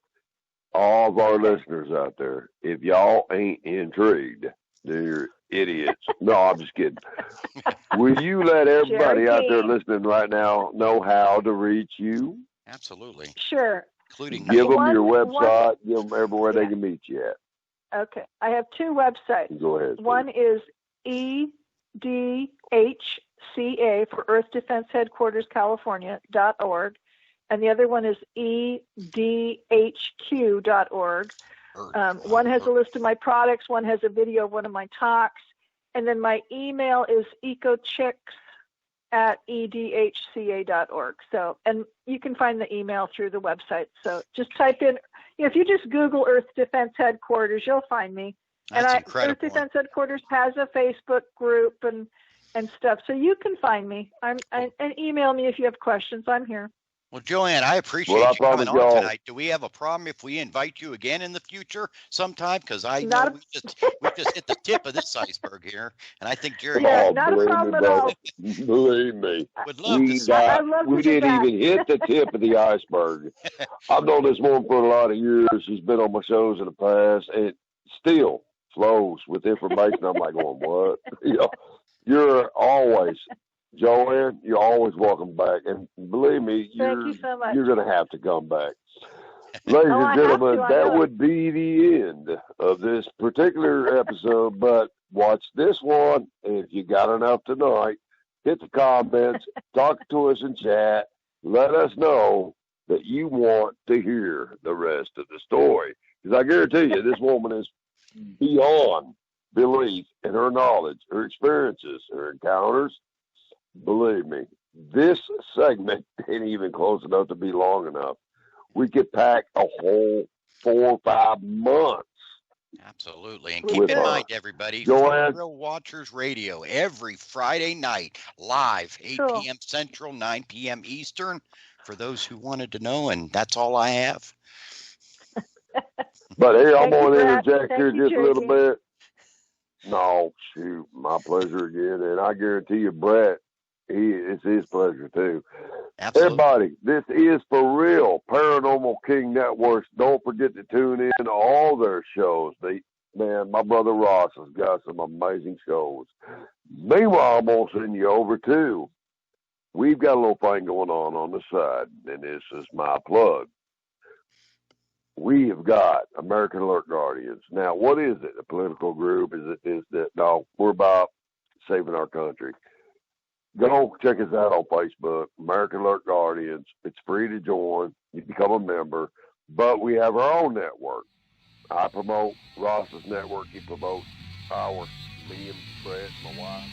all of our listeners out there, if y'all ain't intrigued, then you're idiots. No, I'm just kidding. Will you let everybody out there listening right now know how to reach you? Absolutely. Sure. Including give them your website, give them everywhere they can meet you at. Okay. I have 2 websites. Go ahead. One is EDHCA for Earth Defense Headquarters, California.org. And the other one is EDHQ.org. One has a list of my products. One has a video of one of my talks. And then my email is ecochicks@edhca.org. So, and you can find the email through the website. So just type in, if you just Google Earth Defense Headquarters, you'll find me. That's incredible. Earth Defense Headquarters has a Facebook group and stuff. So you can find me. And email me if you have questions. I'm here. Well, Joanne, I appreciate you coming on tonight. Do we have a problem if we invite you again in the future sometime? Because I know we just hit the tip of this iceberg here, and I think Jerry. Yeah, not a problem at all. Believe me, would love to see we didn't even hit the tip of the iceberg. I've known this woman for a lot of years. She's been on my shows in the past, and it still flows with information. I'm like, going, what? You're always. Joanne, you're always welcome back. And believe me, Thank you so much. You're going to have to come back. Ladies and gentlemen, that would be the end of this particular episode. But watch this one. And if you got enough tonight, hit the comments, talk to us in chat. Let us know that you want to hear the rest of the story. Because I guarantee you, this woman is beyond belief in her knowledge, her experiences, her encounters. Believe me, this segment ain't even close enough to be long enough. We could pack a whole 4 or 5 months. Absolutely. And keep in mind, everybody, Joanne, Real Watchers Radio, every Friday night, live, 8 p.m. Central, 9 p.m. Eastern, for those who wanted to know, and that's all I have. But here, I'm going to interject here just a little bit. No, shoot, my pleasure again. And I guarantee you, Brett, it's his pleasure too. Absolutely. Everybody, this is For Real, Paranormal King Networks. Don't forget to tune in to all their shows. Man, my brother Ross has got some amazing shows. Meanwhile, I'm going to send you over to, we've got a little thing going on the side, and this is my plug. We have got American Alert Guardians. Now, what is it? A political group? No, we're about saving our country. Go check us out on Facebook, American Alert Guardians. It's free to join. You become a member. But we have our own network. I promote Ross's network. He promotes ours. Me and Brett, my wife.